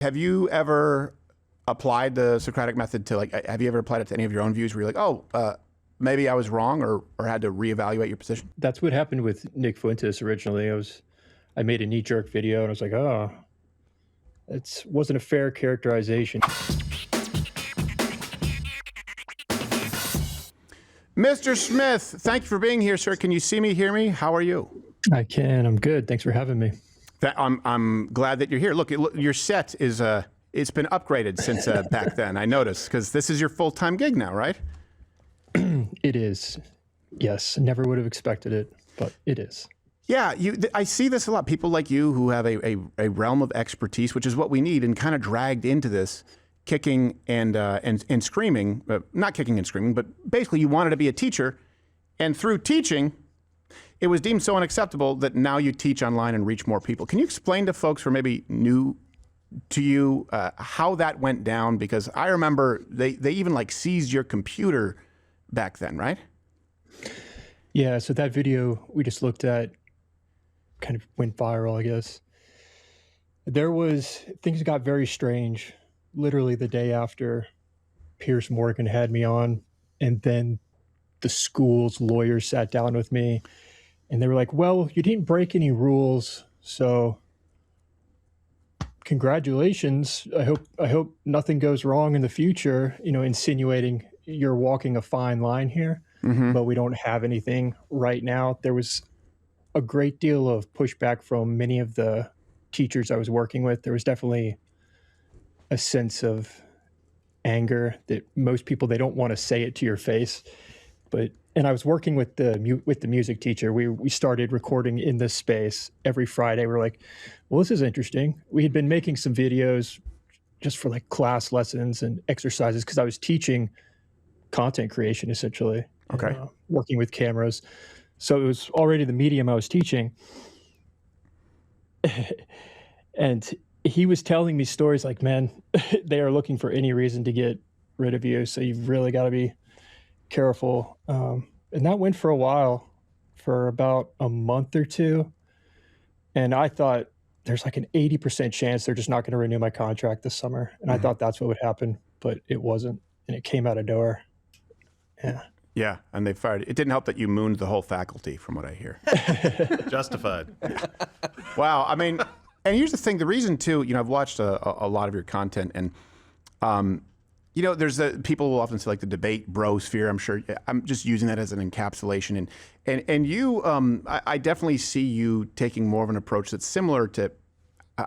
Have you ever applied the Socratic method to, like, have you ever applied it to any of your own views where you're like, oh, maybe I was wrong, or had to reevaluate your position? That's what happened with Nick Fuentes originally. I made a knee-jerk video and I was like, oh, it wasn't a fair characterization. Mr. Smith, thank you for being here, sir. Can you see me, hear me? How are you? I can. I'm good. Thanks for having me. I'm glad that you're here. Look, your set is it's been upgraded since back then. I noticed, because this is your full-time gig now, right? It is. Yes. Never would have expected it, but it is. Yeah, I see this a lot. People like you who have a realm of expertise, which is what we need, and kind of dragged into this, kicking and screaming. Not kicking and screaming, but basically you wanted to be a teacher, and through teaching, it was deemed so unacceptable that now you teach online and reach more people. Can you explain to folks who are maybe new to you how that went down? Because I remember they even like seized your computer back then, right? Yeah, so that video we just looked at kind of went viral, I guess. Things got very strange literally the day after Piers Morgan had me on, and then the school's lawyers sat down with me and they were like, well, you didn't break any rules, so congratulations. I hope nothing goes wrong in the future, insinuating you're walking a fine line here. Mm-hmm. But we don't have anything right now. There was a great deal of pushback from many of the teachers I was working with. There was definitely a sense of anger that most people, they don't want to say it to your face. And I was working with the music teacher. We started recording in this space every Friday. We're like, well, this is interesting. We had been making some videos just for like class lessons and exercises because I was teaching content creation essentially. Okay. And, working with cameras. So it was already the medium I was teaching. And he was telling me stories like, man, they are looking for any reason to get rid of you. So you've really got to be careful. And that went for a while, for about a month or two. And I thought there's like an 80% chance they're just not going to renew my contract this summer. And I thought that's what would happen, but it wasn't. And it came out of nowhere. Yeah. Yeah, and they fired. It didn't help that you mooned the whole faculty, from what I hear. Justified. Wow, I mean, and here's the thing. The reason, too, I've watched a lot of your content, and, there's people will often say, like, the debate bro sphere. I'm sure. I'm just using that as an encapsulation. And you, I definitely see you taking more of an approach that's similar to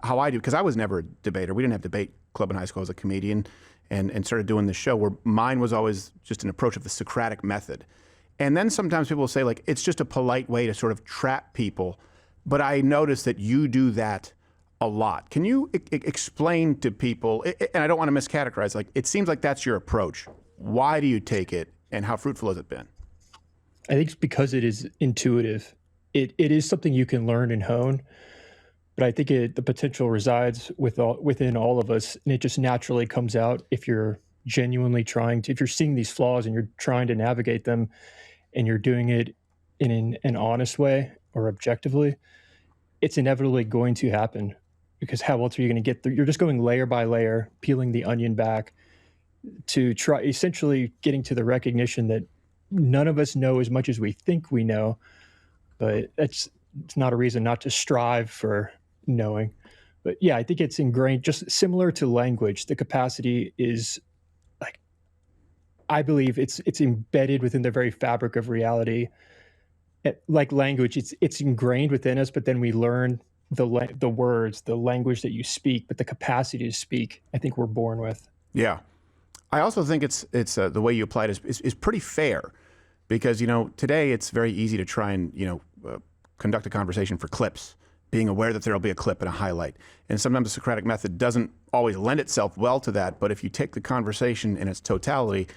how I do, because I was never a debater. We didn't have debate club in high school. I was a comedian. And started doing the show, where mine was always just an approach of the Socratic method. And then sometimes people will say, like, it's just a polite way to sort of trap people. But I noticed that you do that a lot. Can you explain to people, and I don't want to miscategorize, like, it seems like that's your approach. Why do you take it, and how fruitful has it been? I think it's because it is intuitive. It is something you can learn and hone. But I think the potential resides within all of us, and it just naturally comes out if you're genuinely if you're seeing these flaws and you're trying to navigate them, and you're doing it in an honest way or objectively, it's inevitably going to happen. Because how else are you going to get through? You're just going layer by layer, peeling the onion back to try essentially getting to the recognition that none of us know as much as we think we know, but it's not a reason not to strive for knowing. But yeah, I think it's ingrained, just similar to language. The capacity is, like, I believe it's embedded within the very fabric of reality. Like language, it's ingrained within us, but then we learn the words, the language that you speak, but the capacity to speak, I think we're born with. Yeah. I also think it's the way you apply it is pretty fair, because, today it's very easy to try and, conduct a conversation for clips, being aware that there'll be a clip and a highlight. And sometimes the Socratic method doesn't always lend itself well to that, but if you take the conversation in its totality,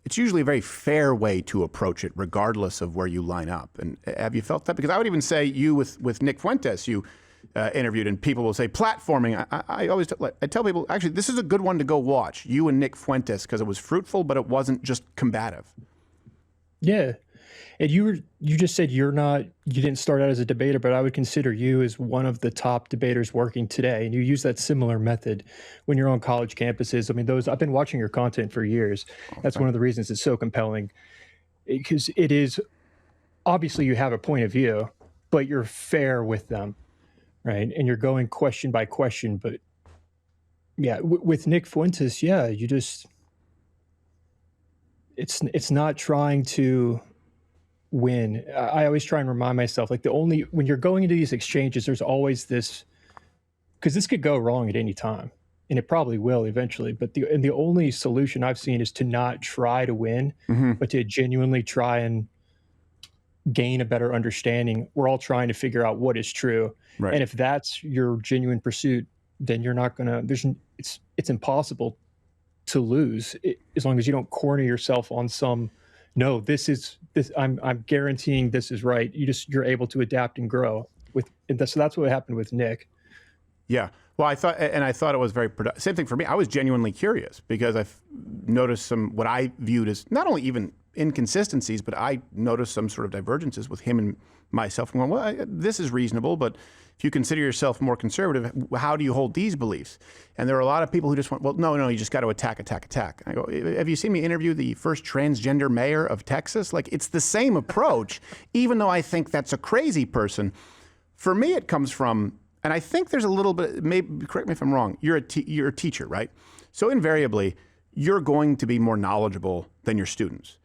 it's usually a very fair way to approach it, regardless of where you line up. And have you felt that? Because I would even say you with Nick Fuentes, you interviewed, and people will say platforming. I always tell people, actually, this is a good one to go watch, you and Nick Fuentes, because it was fruitful, but it wasn't just combative. Yeah. And you just said you didn't start out as a debater, but I would consider you as one of the top debaters working today. And you use that similar method when you're on college campuses. I mean, I've been watching your content for years. That's one of the reasons it's so compelling, because it is obviously you have a point of view, but you're fair with them, right? And you're going question by question. But yeah, with Nick Fuentes, yeah, you just it's not trying to win. I always try and remind myself, like, when you're going into these exchanges, there's always this, because this could go wrong at any time, and it probably will eventually. But the only solution I've seen is to not try to win, but to genuinely try and gain a better understanding. We're all trying to figure out what is true, Right. and if that's your genuine pursuit, then you're not gonna. It's impossible to lose as long as you don't corner yourself on some. No, this. I'm guaranteeing this is right. You're able to adapt and grow so that's what happened with Nick. Yeah. Well, I thought it was very productive. Same thing for me. I was genuinely curious because I've noticed what I viewed as not only even inconsistencies, but I noticed some sort of divergences with him and myself. And going, well, this is reasonable, but if you consider yourself more conservative, how do you hold these beliefs? And there are a lot of people who just went, well, no, you just got to attack. And I go, have you seen me interview the first transgender mayor of Texas? Like, it's the same approach, even though I think that's a crazy person. For me, it comes from, and I think there's a little bit, maybe correct me if I'm wrong, you're a teacher, right? So invariably, you're going to be more knowledgeable than your students.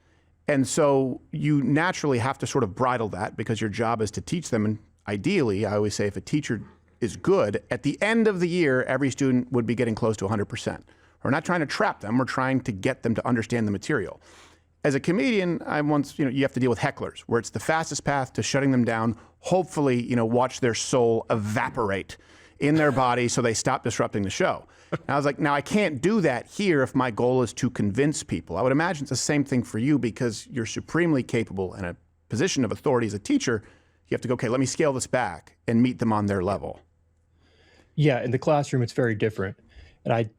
And so you naturally have to sort of bridle that because your job is to teach them. And ideally, I always say if a teacher is good, at the end of the year, every student would be getting close to 100%. We're not trying to trap them. We're trying to get them to understand the material. As a comedian, you have to deal with hecklers, where it's the fastest path to shutting them down. Hopefully, watch their soul evaporate in their body so they stop disrupting the show. And I was like, now I can't do that here if my goal is to convince people. I would imagine it's the same thing for you because you're supremely capable in a position of authority as a teacher. You have to go, okay, let me scale this back and meet them on their level. Yeah, in the classroom, it's very different. And I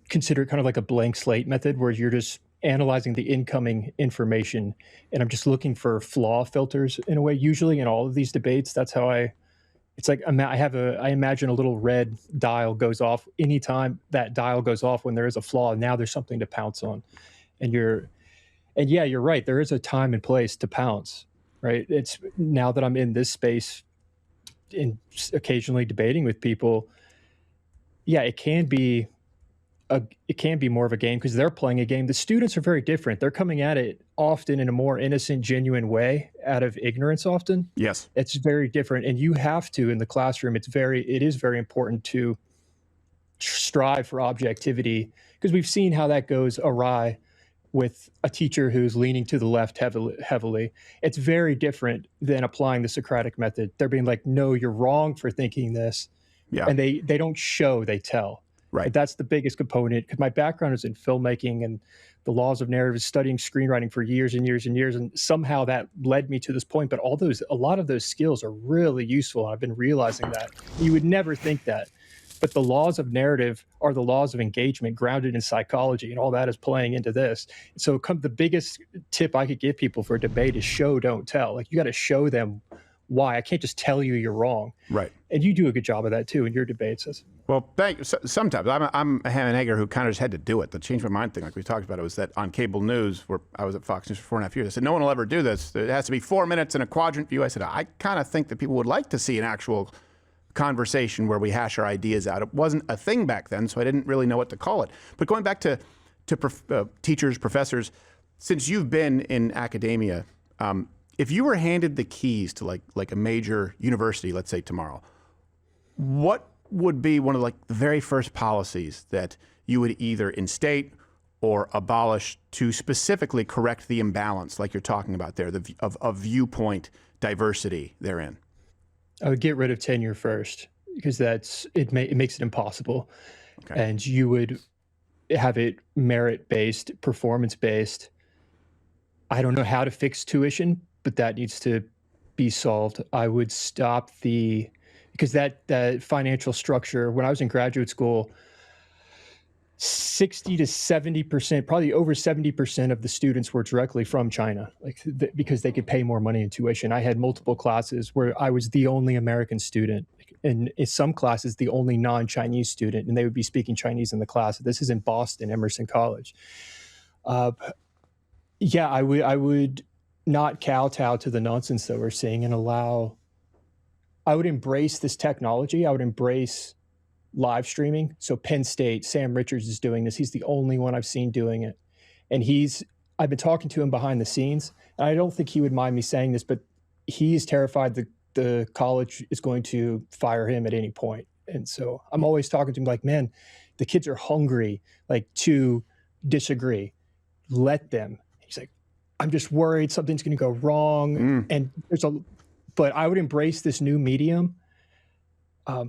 consider it kind of like a blank slate method where you're just analyzing the incoming information. And I'm just looking for flaw filters in a way. Usually in all of these debates, that's how it's like I imagine a little red dial goes off anytime that dial goes off when there is a flaw. Now there's something to pounce on. And yeah, you're right. There is a time and place to pounce, right? It's now that I'm in this space and occasionally debating with people. Yeah, it can be more of a game because they're playing a game. The students are very different. They're coming at it often in a more innocent, genuine way out of ignorance often. Yes. It's very different. And you have to, in the classroom, it is very important to strive for objectivity because we've seen how that goes awry with a teacher who's leaning to the left heavily. It's very different than applying the Socratic method. They're being like, no, you're wrong for thinking this. Yeah. And they don't show, they tell. Right. And that's the biggest component because my background is in filmmaking and the laws of narrative, studying screenwriting for years and years and years. And somehow that led me to this point. But a lot of those skills are really useful. And I've been realizing that. You would never think that. But the laws of narrative are the laws of engagement grounded in psychology, and all that is playing into this. So the biggest tip I could give people for a debate is show, don't tell. Like, you got to show them why. I can't just tell you you're wrong. Right. And you do a good job of that too in your debates. Well, thank you. Sometimes I'm a ham and egger who kind of just had to do it. The change my mind thing, like we talked about, it was that on cable news where I was at Fox News for 4.5 years. I said, no one will ever do this. It has to be 4 minutes in a quadrant view. I said, I kind of think that people would like to see an actual conversation where we hash our ideas out. It wasn't a thing back then, so I didn't really know what to call it. But going back to teachers, professors, since you've been in academia, if you were handed the keys to like a major university, let's say tomorrow, what would be one of the very first policies that you would either instate or abolish to specifically correct the imbalance, like you're talking about there, of viewpoint diversity therein? I would get rid of tenure first because it makes it impossible. Okay. And you would have it merit-based, performance-based. I don't know how to fix tuition, but that needs to be solved. I would stop because that financial structure, when I was in graduate school, 60 to 70%, probably over 70% of the students were directly from China, because they could pay more money in tuition. I had multiple classes where I was the only American student, and in some classes, the only non-Chinese student, and they would be speaking Chinese in the class. This is in Boston, Emerson College. Yeah, I would not kowtow to the nonsense that we're seeing and I would embrace this technology. I would embrace live streaming. So Penn State, Sam Richards is doing this. He's the only one I've seen doing it. And I've been talking to him behind the scenes. And I don't think he would mind me saying this, but he's terrified that the college is going to fire him at any point. And so I'm always talking to him like, man, the kids are hungry, to disagree. Let them. He's like, I'm just worried something's going to go wrong. And but I would embrace this new medium.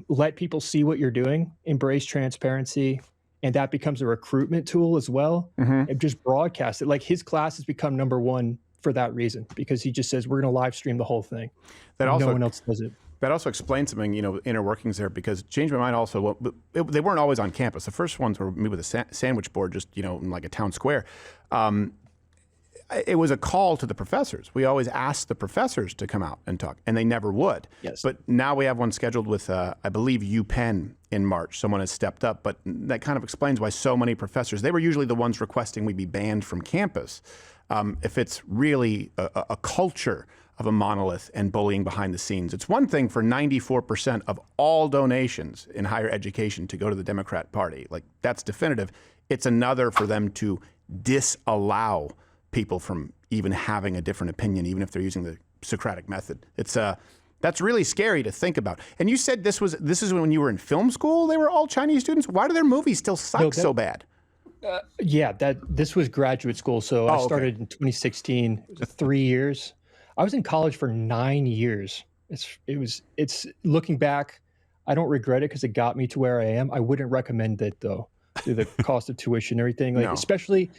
Let people see what you're doing, embrace transparency, and that becomes a recruitment tool as well. And just broadcast it. His class has become number one for that reason, because he just says, we're going to live stream the whole thing. No one else does it. That also explains something, inner workings there, because changed my mind also. They weren't always on campus. The first ones were me with a sandwich board, just, in like a town square. It was a call to the professors. We always asked the professors to come out and talk, and they never would. Yes. But now we have one scheduled with, I believe, UPenn in March. Someone has stepped up, but that kind of explains why so many professors, they were usually the ones requesting we be banned from campus. If it's really a culture of a monolith and bullying behind the scenes. It's one thing for 94% of all donations in higher education to go to the Democrat Party. That's definitive. It's another for them to disallow people from even having a different opinion, even if they're using the Socratic method. That's really scary to think about. And you said this is when you were in film school, they were all Chinese students? Why do their movies still suck so bad? This was graduate school. So I started in 2016. It was 3 years. I was in college for 9 years. It's looking back, I don't regret it because it got me to where I am. I wouldn't recommend it though, through the cost of tuition and everything. No. Especially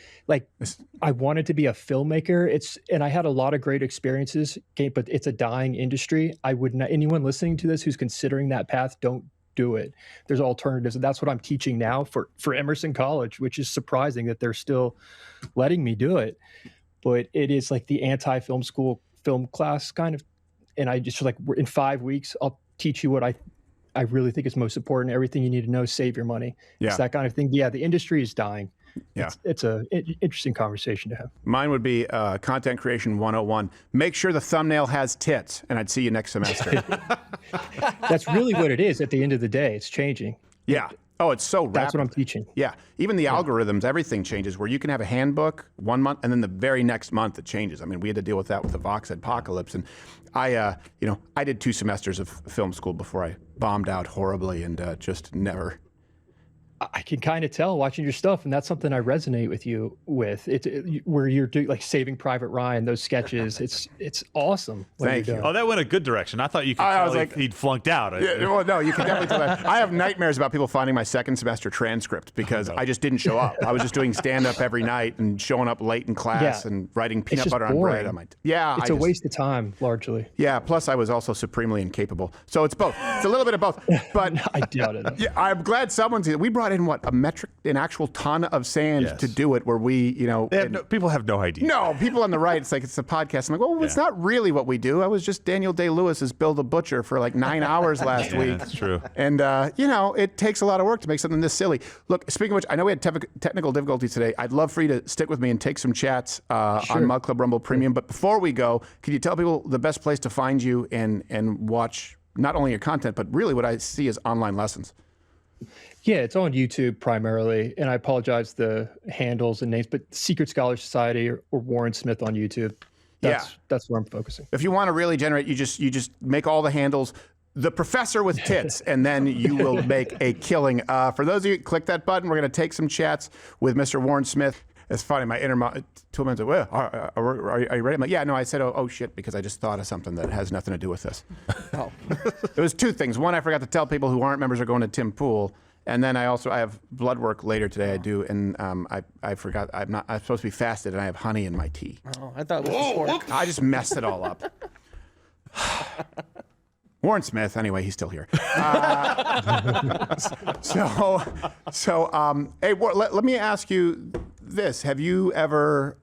I wanted to be a filmmaker. And I had a lot of great experiences, but it's a dying industry. I would not, anyone listening to this who's considering that path, don't do it. There's alternatives. And that's what I'm teaching now for Emerson College, which is surprising that they're still letting me do it. But it is like the anti-film school film class kind of, and I just in 5 weeks, I'll teach you what I really think is most important. Everything you need to know, save your money. Yeah. It's that kind of thing. Yeah, the industry is dying. Yeah. It's an interesting conversation to have. Mine would be Content Creation 101. Make sure the thumbnail has tits, and I'd see you next semester. That's really what it is at the end of the day. It's changing. Yeah. Oh, it's so rapid. That's what I'm teaching. Yeah. Even the algorithms, everything changes, where you can have a handbook 1 month and then the very next month it changes. I mean, we had to deal with that with the Vox apocalypse. And I did 2 semesters of film school before I bombed out horribly and just never. I can kind of tell watching your stuff, and that's something I resonate with you with. Where you're doing Saving Private Ryan, those sketches. It's awesome. Thank you. Oh, that went a good direction. I thought you could tell he'd flunked out. Yeah, well, no, you can definitely tell that. I have nightmares about people finding my second semester transcript because I just didn't show up. I was just doing stand-up every night and showing up late in class and writing peanut butter on bread. It's a waste of time, largely. Yeah, plus I was also supremely incapable. So it's both. It's a little bit of both. But I doubt it. Yeah, I'm glad we brought in an actual ton of sand to do it, where we, people have no idea. No, people on the right, it's a podcast. I'm like, well, it's not really what we do. I was just Daniel Day-Lewis as Bill the Butcher for 9 hours last week. That's true. And, it takes a lot of work to make something this silly. Look, speaking of which, I know we had technical difficulties today. I'd love for you to stick with me and take some chats on Mud Club Rumble Premium. But before we go, can you tell people the best place to find you and watch not only your content, but really what I see as online lessons? Yeah, it's on YouTube primarily, and I apologize the handles and names, but Secret Scholar Society or Warren Smith on YouTube. That's where I'm focusing. If you want to really generate, you just make all the handles the professor with tits, and then you will make a killing. For those of you, click that button. We're going to take some chats with Mr. Warren Smith. It's funny, my inner told me, well, are you ready? I'm like, yeah, no, I said, oh shit, because I just thought of something that has nothing to do with this. Oh. It was 2 things. One, I forgot to tell people who aren't members are going to Tim Pool. And then I have blood work later today. I do, and I forgot. I'm supposed to be fasted, and I have honey in my tea. Oh, I thought it was pork. I just messed it all up. Warren Smith, anyway, he's still here. Hey, let me ask you this. Have you ever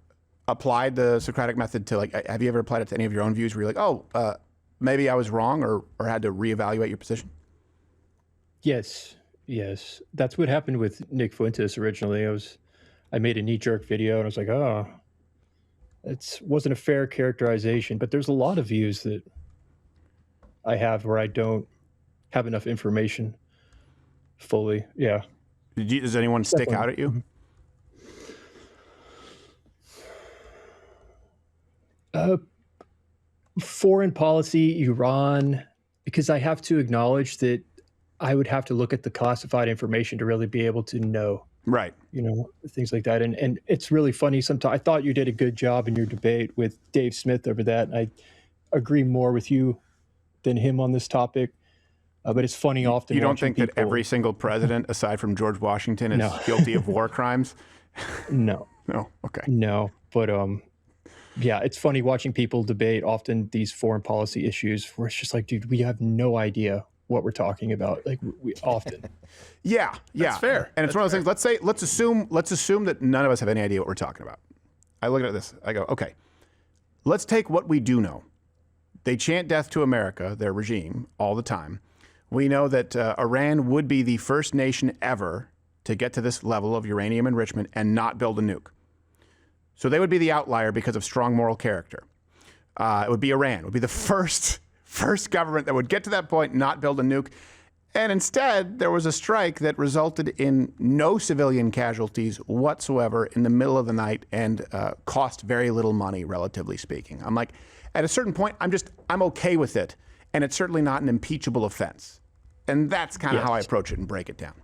applied the Socratic method to, like, have you ever applied it to any of your own views where you're like, maybe I was wrong, or had to reevaluate your position? Yes. That's what happened with Nick Fuentes originally. I made a knee-jerk video, and I was like, it wasn't a fair characterization, but there's a lot of views that I have where I don't have enough information fully. Yeah. Does anyone stick out at you? Foreign policy, Iran, because I have to acknowledge that I would have to look at the classified information to really be able to know. Right. Things like that. And it's really funny sometimes. I thought you did a good job in your debate with Dave Smith over that. And I agree more with you than him on this topic. But it's funny often. You don't think that every single president, aside from George Washington, is guilty of war crimes? No. No. Okay. No. But yeah, it's funny watching people debate often these foreign policy issues where it's just like, dude, we have no idea what we're talking about. Like we often. Yeah. That's fair. And it's one of those things. Let's assume that none of us have any idea what we're talking about. I look at this. I go, okay, let's take what we do know. They chant death to America, their regime, all the time. We know that Iran would be the first nation ever to get to this level of uranium enrichment and not build a nuke. So they would be the outlier because of strong moral character. It would be Iran. It would be the first government that would get to that point, not build a nuke. And instead, there was a strike that resulted in no civilian casualties whatsoever in the middle of the night and cost very little money, relatively speaking. I'm like, at a certain point, I'm okay with it. And it's certainly not an impeachable offense. And that's kind of how I approach it and break it down.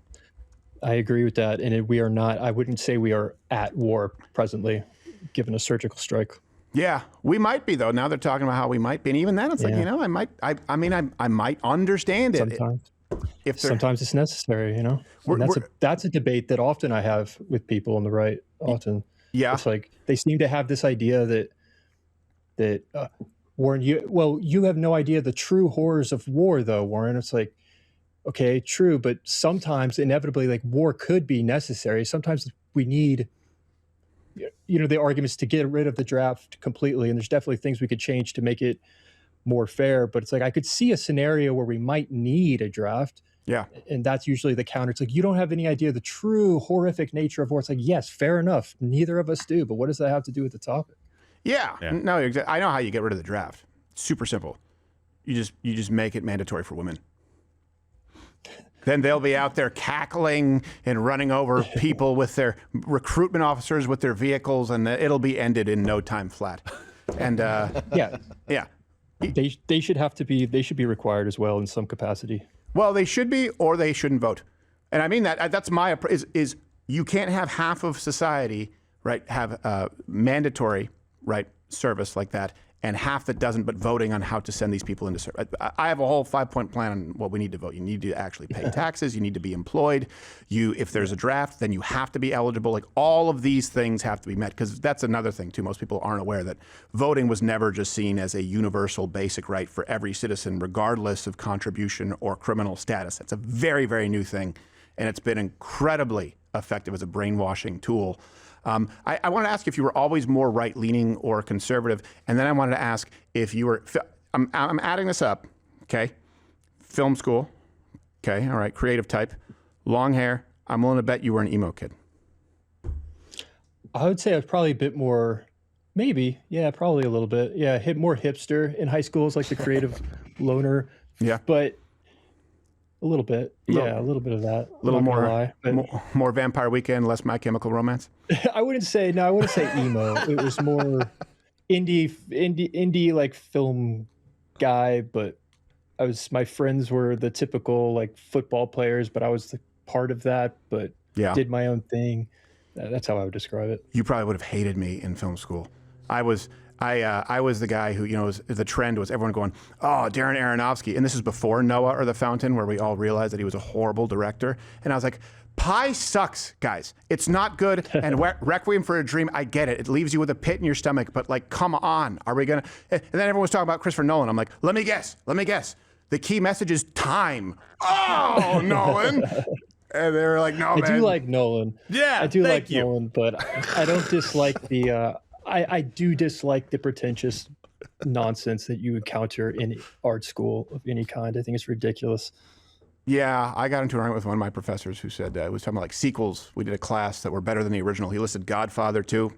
I agree with that. And we are not, I wouldn't say we are at war presently, given a surgical strike. Yeah, we might be, though. Now they're talking about how we might be. And even then, it's like, I might understand it. Sometimes. Sometimes it's necessary, And that's a debate that often I have with people on the right, often. Yeah. It's like, they seem to have this idea that Warren, you have no idea the true horrors of war, though, Warren. It's like, okay, true, but sometimes inevitably, like, war could be necessary. Sometimes we need, the arguments to get rid of the draft completely, and there's definitely things we could change to make it more fair. But it's like, I could see a scenario where we might need a draft. Yeah. And that's usually the counter. It's like, you don't have any idea the true horrific nature of war. It's like, yes, fair enough. Neither of us do. But what does that have to do with the topic? Yeah. No, I know how you get rid of the draft. Super simple. You just make it mandatory for women. Then they'll be out there cackling and running over people with their recruitment officers with their vehicles, and it'll be ended in no time flat. And yeah. They should be required as well in some capacity. Well, they should be, or they shouldn't vote. And I mean that's my is you can't have half of society, right, have mandatory, right, service like that, and half that doesn't, but voting on how to send these people into service. I have a whole 5-point plan on what we need to vote. You need to actually pay taxes. You need to be employed. If there's a draft, then you have to be eligible. Like, all of these things have to be met, because that's another thing too. Most people aren't aware that voting was never just seen as a universal basic right for every citizen, regardless of contribution or criminal status. It's a very, very new thing, and it's been incredibly effective as a brainwashing tool. I wanted to ask if you were always more right-leaning or conservative, and then I wanted to ask if you were. I'm adding this up, okay? Film school, okay, all right, creative type, long hair. I'm willing to bet you were an emo kid. I would say I was probably a bit more, maybe, yeah, probably a little bit, yeah, more hipster in high school. It's like the creative loner, yeah, but. A little bit, yeah, a little bit of that. A little more Vampire Weekend, less My Chemical Romance. I wouldn't say emo. It was more indie like film guy. But my friends were the typical like football players, but I was part of that. But did my own thing. That's how I would describe it. You probably would have hated me in film school. I was the guy who, the trend was everyone going, oh, Darren Aronofsky. And this is before Noah or The Fountain, where we all realized that he was a horrible director. And I was like, Pi sucks, guys. It's not good. And Requiem for a Dream, I get it. It leaves you with a pit in your stomach. But, like, come on. Are we going to? And then everyone was talking about Christopher Nolan. I'm like, let me guess. the key message is time. Oh, Nolan. And they were like, no, man. I do like Nolan. Yeah, I do like you. Nolan, but I don't dislike I do dislike the pretentious nonsense that you encounter in art school of any kind. I think it's ridiculous. Yeah, I got into an argument with one of my professors who said it was talking about like sequels. We did a class that were better than the original. He listed Godfather 2.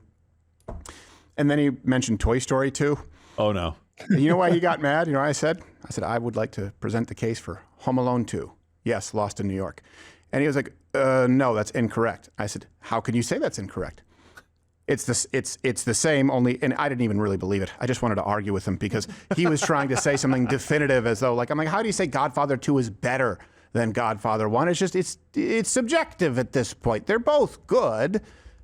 And then he mentioned Toy Story 2. Oh, no. And you know why he got mad? You know what I said? I said, I would like to present the case for Home Alone 2. Yes, Lost in New York. And he was like, no, that's incorrect. I said, how can you say that's incorrect? It's the same, only, and I didn't even really believe it. I just wanted to argue with him because he was trying to say something definitive as though, like, I'm like, how do you say Godfather 2 is better than Godfather 1? It's just, it's subjective at this point. They're both good.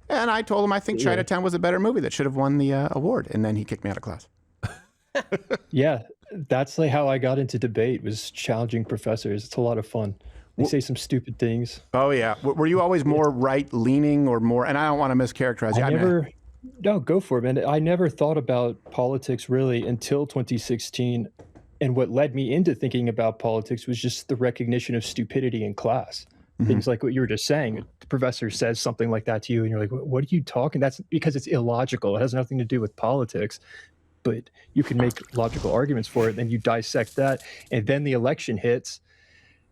And I told him I think Chinatown was a better movie that should have won the award. And then he kicked me out of class. Yeah, that's like how I got into debate, was challenging professors. It's a lot of fun. They say some stupid things. Oh, yeah. Were you always more right-leaning or more, and I don't want to mischaracterize you. No, go for it, man. I never thought about politics really until 2016. And what led me into thinking about politics was just the recognition of stupidity in class. Mm-hmm. Things like what you were just saying. The professor says something like that to you, and you're like, what are you talking? That's because it's illogical. It has nothing to do with politics. But you can make logical arguments for it, then you dissect that, and then the election hits.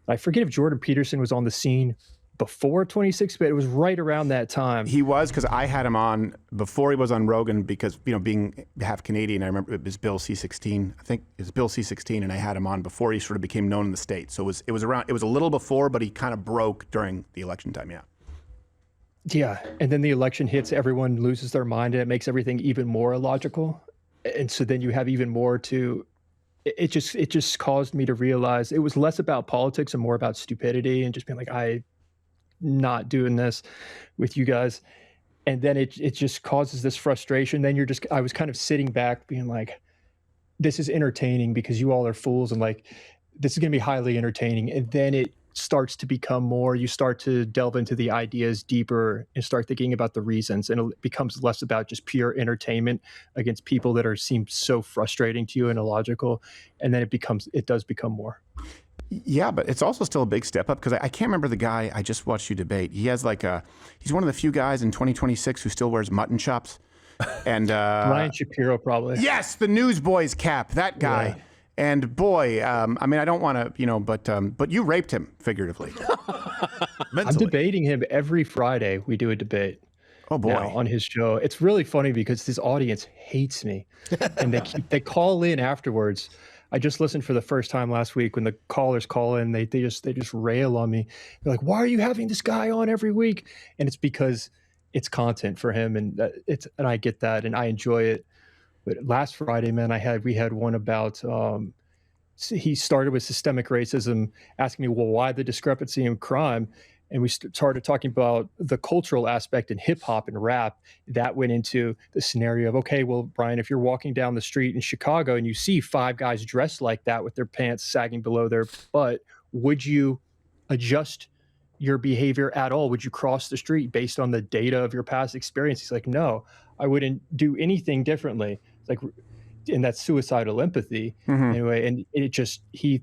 I forget if Jordan Peterson was on the scene before 26, but it was right around that time. He was, because I had him on before he was on Rogan because, you know, being half Canadian, I remember it was Bill C-16. I think it was Bill C-16, and I had him on before he sort of became known in the States. So it was a little before, but he kind of broke during the election time, yeah. Yeah, and then the election hits, everyone loses their mind, and it makes everything even more illogical. And so then you have even more to... It just caused me to realize it was less about politics and more about stupidity and just being like, I'm not doing this with you guys. And then it just causes this frustration. Then I was kind of sitting back being like, this is entertaining because you all are fools. And like, this is going to be highly entertaining. And then it starts to become more, you start to delve into the ideas deeper and start thinking about the reasons. And it becomes less about just pure entertainment against people that seem so frustrating to you and illogical. And then it does become more. Yeah, but it's also still a big step up because I can't remember the guy I just watched you debate. He has he's one of the few guys in 2026 who still wears mutton chops. And Ryan Shapiro, probably. Yes, the Newsboys cap, that guy. Yeah. And boy, I mean, I don't want to, but you raped him figuratively. I'm debating him every Friday. We do a debate. Oh boy, now on his show. It's really funny because his audience hates me, and they call in afterwards. I just listened for the first time last week when the callers call in. They just rail on me. They're like, "Why are you having this guy on every week?" And it's because it's content for him, and I get that, and I enjoy it. But last Friday, man, we had one about, he started with systemic racism, asking me, well, why the discrepancy in crime? And we started talking about the cultural aspect in hip hop and rap. That went into the scenario of, okay, well, Brian, if you're walking down the street in Chicago and you see 5 guys dressed like that with their pants sagging below their butt, would you adjust your behavior at all? Would you cross the street based on the data of your past experience? He's like, no, I wouldn't do anything differently. Like, and that's suicidal empathy. Mm-hmm. Anyway. And it just, he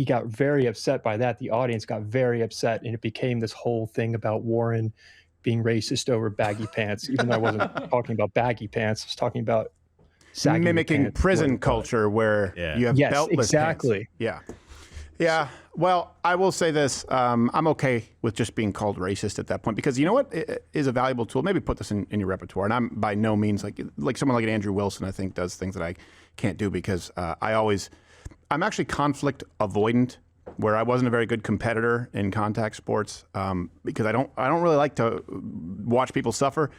got very upset by that. The audience got very upset, and it became this whole thing about Warren being racist over baggy pants, even though I wasn't talking about baggy pants. I was talking about mimicking prison culture where you have beltless pants. Yeah. Well, I will say this. I'm okay with just being called racist at that point because you know what is a valuable tool? Maybe put this in your repertoire. And I'm by no means like someone like an Andrew Wilson, I think, does things that I can't do because I'm actually conflict avoidant, where I wasn't a very good competitor in contact sports because I don't really like to watch people suffer.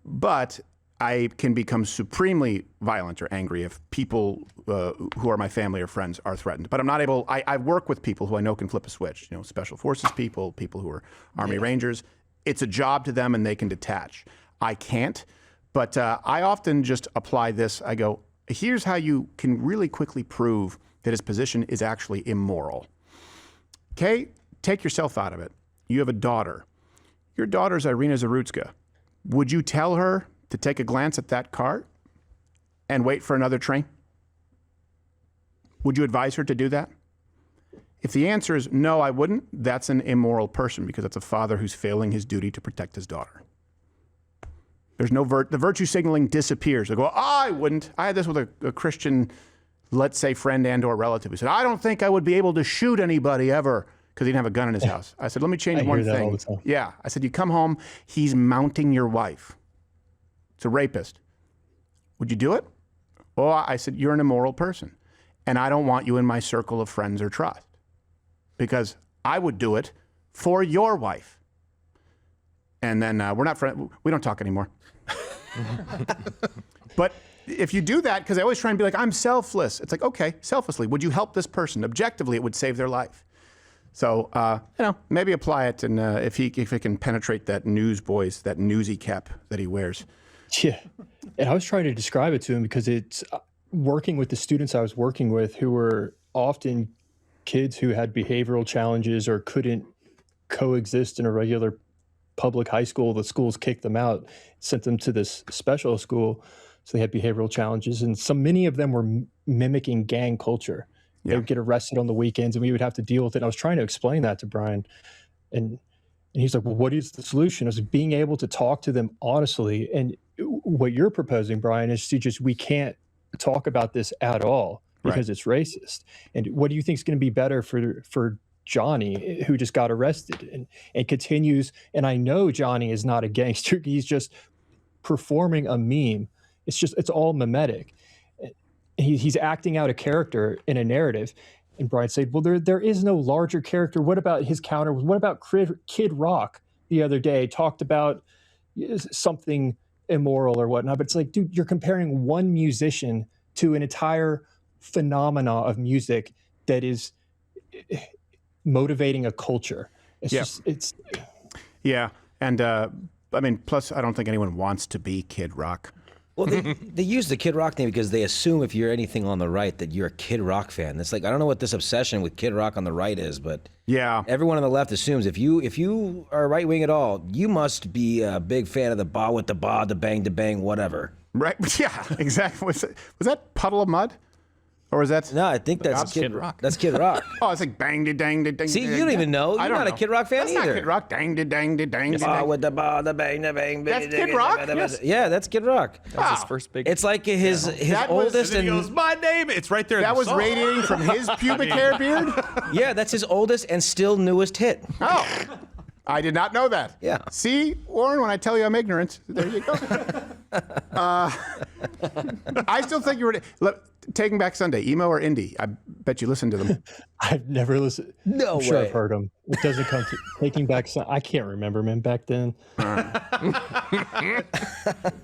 But I can become supremely violent or angry if people who are my family or friends are threatened. But I'm not able, I work with people who I know can flip a switch, special forces people who are Army Rangers. It's a job to them and they can detach. I can't, but I often just apply this. I go, here's how you can really quickly prove that his position is actually immoral. Okay, take yourself out of it. You have a daughter. Your daughter's Irina Zarutska. Would you tell her to take a glance at that cart and wait for another train? Would you advise her to do that? If the answer is no, I wouldn't, that's an immoral person because that's a father who's failing his duty to protect his daughter. There's no the virtue signaling disappears. They go, I wouldn't. I had this with a Christian, let's say, friend and or relative who said, I don't think I would be able to shoot anybody ever because he didn't have a gun in his house. I said, let me change one thing. All the time. Yeah. I said, you come home, he's mounting your wife. It's a rapist. Would you do it? Oh, I said, you're an immoral person. And I don't want you in my circle of friends or trust. Because I would do it for your wife. And then we're not friends. We don't talk anymore. But if you do that, because I always try and be like, I'm selfless. It's like, okay, selflessly, would you help this person? Objectively, it would save their life. So, maybe apply it. And if he can penetrate that newsboys, that newsy cap that he wears. Yeah. And I was trying to describe it to him because it's working with the students I was working with who were often kids who had behavioral challenges or couldn't coexist in a regular public high school. The schools kicked them out, sent them to this special school. So they had behavioral challenges. And many of them were mimicking gang culture. They would get arrested on the weekends and we would have to deal with it. And I was trying to explain that to Brian. And he's like, well, what is the solution? I was like, being able to talk to them honestly. And what you're proposing, Brian, is we can't talk about this at all because it's racist. And what do you think is going to be better for Johnny, who just got arrested and continues? And I know Johnny is not a gangster. He's just performing a meme. It's all mimetic. He's acting out a character in a narrative. And Brian said, well, there is no larger character. What about his counter? What about Kid Rock the other day talked about something immoral or whatnot? But it's like, dude, you're comparing one musician to an entire phenomena of music that is motivating a culture. And plus, I don't think anyone wants to be Kid Rock. Well, they use the Kid Rock name because they assume if you're anything on the right that you're a Kid Rock fan. It's like, I don't know what this obsession with Kid Rock on the right is, but everyone on the left assumes if you are right wing at all, you must be a big fan of the ba with the ba, the bang, whatever. Right? Yeah, exactly. Was that Puddle of Mud? Or is that? No, I think that's Kid Rock. That's Kid Rock. Oh, it's like bang de dang de dang. See, you don't even know. You're not a Kid Rock fan either. That's not Kid Rock. Dang de dang de dang. Ba with the ba, the bang, the bang. That's Kid Rock. Yes. Yeah, that's Kid Rock. That was his first big. It's like his oldest and he goes, my name. It's right there. That was radiating from his pubic hair beard. Yeah, that's his oldest and still newest hit. Oh, I did not know that. Yeah. See, Warren, when I tell you I'm ignorant, there you go. I still think you were Taking Back Sunday, emo or indie. I bet you listened to them. I've never listened. No I'm way. Sure, I've heard them. It doesn't come to Taking Back Sunday. I can't remember, man. Back then,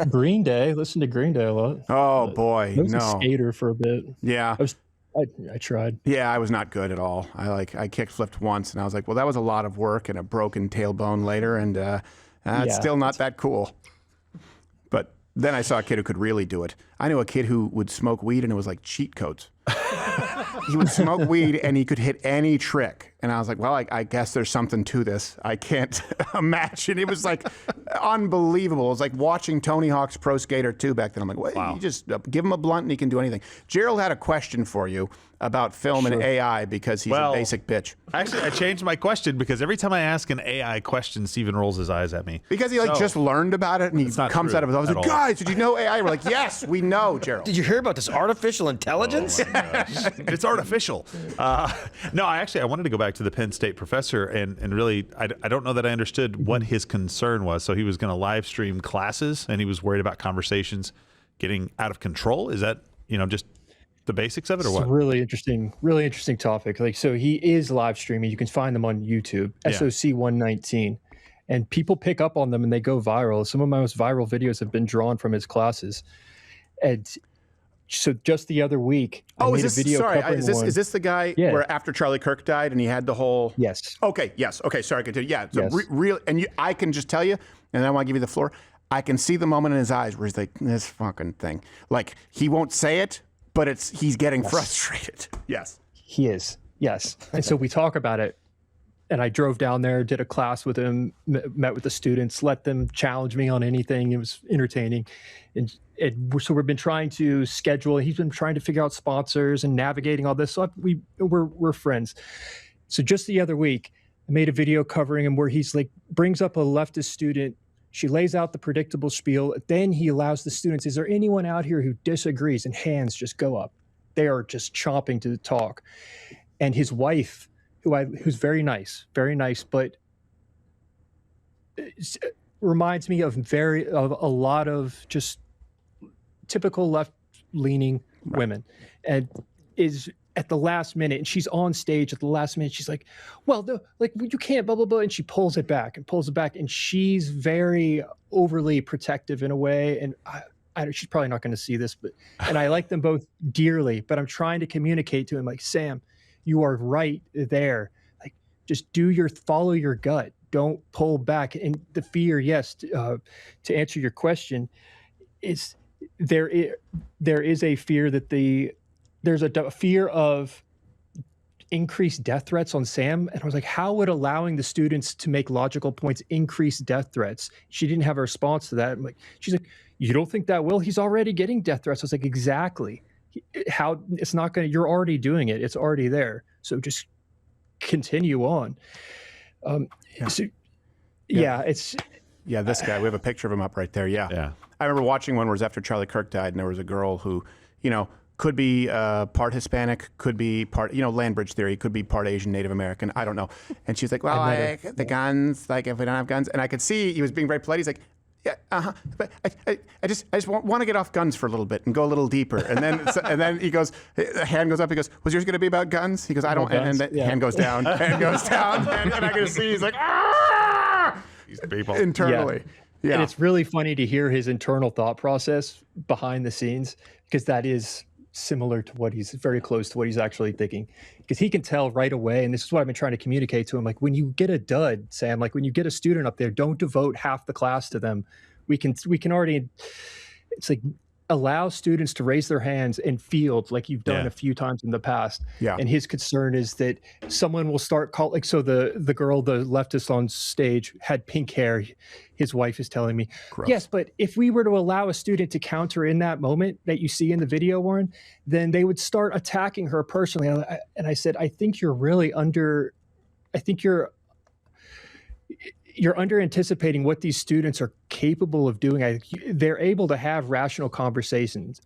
Green Day. Listen to Green Day a lot. Oh boy, I was a skater for a bit. Yeah. I tried. Yeah, I was not good at all. I kick flipped once, and I was like, well, that was a lot of work and a broken tailbone later, and it's still not that cool. But then I saw a kid who could really do it. I knew a kid who would smoke weed, and it was like cheat codes. He would smoke weed, and he could hit any trick. And I was like, well, I guess there's something to this. I can't imagine. It was like unbelievable. It was like watching Tony Hawk's Pro Skater 2 back then. I'm like, what? Wow. You just give him a blunt, and he can do anything. Gerald had a question for you about film and AI because he's a basic bitch. Actually, I changed my question because every time I ask an AI question, Steven rolls his eyes at me. Because he just learned about it, and he comes out of his office like, guys, did you know AI? We're like, yes, we know, Gerald. Did you hear about this artificial intelligence? It's artificial. No, I wanted to go back to the Penn State professor and really, I don't know that I understood what his concern was. So he was going to live stream classes, and he was worried about conversations getting out of control. Is that, just the basics of it, or what? It's a really interesting topic. Like, so he is live streaming. You can find them on YouTube, SOC 119, and people pick up on them and they go viral. Some of my most viral videos have been drawn from his classes. And so just the other week, I made a video covering one. Is this the guy where after Charlie Kirk died and he had the whole? Yes. Okay. Yes. Okay. Sorry. Continue. Yeah. So real, and I can just tell you, and I want to give you the floor. I can see the moment in his eyes where he's like, this fucking thing. Like, he won't say it, but he's getting frustrated. Yes. He is. Yes. And so we talk about it. And I drove down there, did a class with him, met with the students, let them challenge me on anything. It was entertaining. And so we've been trying to schedule. He's been trying to figure out sponsors and navigating all this. So we're friends. So just the other week, I made a video covering him where he's like, brings up a leftist student. She lays out the predictable spiel. Then he allows the students, is there anyone out here who disagrees? And hands just go up. They are just chomping to talk. And his wife, who's very nice, but reminds me of a lot of just typical left-leaning women, and is at the last minute, and she's on stage at the last minute. She's like, well, you can't, blah, blah, blah. And she pulls it back. And she's very overly protective in a way. And she's probably not going to see this, and I like them both dearly, but I'm trying to communicate to him, like, Sam, you are right there. Like, just follow your gut. Don't pull back. And the fear, yes, to answer your question, is there is a fear that there's a fear of increased death threats on Sam. And I was like, how would allowing the students to make logical points increase death threats? She didn't have a response to that. She's like, you don't think that will? He's already getting death threats. I was like, exactly. How it's not going to, you're already doing it. It's already there. So just continue on. This guy, we have a picture of him up right there. Yeah. I remember watching one where it was after Charlie Kirk died, and there was a girl who, could be part Hispanic, could be part, land bridge theory, could be part Asian, Native American. I don't know. And she's like, well, the guns, like if we don't have guns. And I could see he was being very polite. He's like, yeah, but I just want to get off guns for a little bit and go a little deeper. And then he goes, a hand goes up. He goes, was yours going to be about guns? He goes, I don't. And the hand goes down. Hand goes down. And I can see he's like, ah! These people internally. Yeah. And it's really funny to hear his internal thought process behind the scenes, because that is similar to very close to what he's actually thinking, because he can tell right away. And this is what I've been trying to communicate to him. Like, when you get a dud, Sam, like when you get a student up there, don't devote half the class to them. We can already, it's like, allow students to raise their hands and field like you've done a few times in the past. Yeah. And his concern is that someone will start calling, like, so the girl, the leftist on stage, had pink hair. His wife is telling me, gross. Yes, but if we were to allow a student to counter in that moment that you see in the video, Warren, then they would start attacking her personally. And I said, I think you're under anticipating what these students are capable of doing. They're able to have rational conversations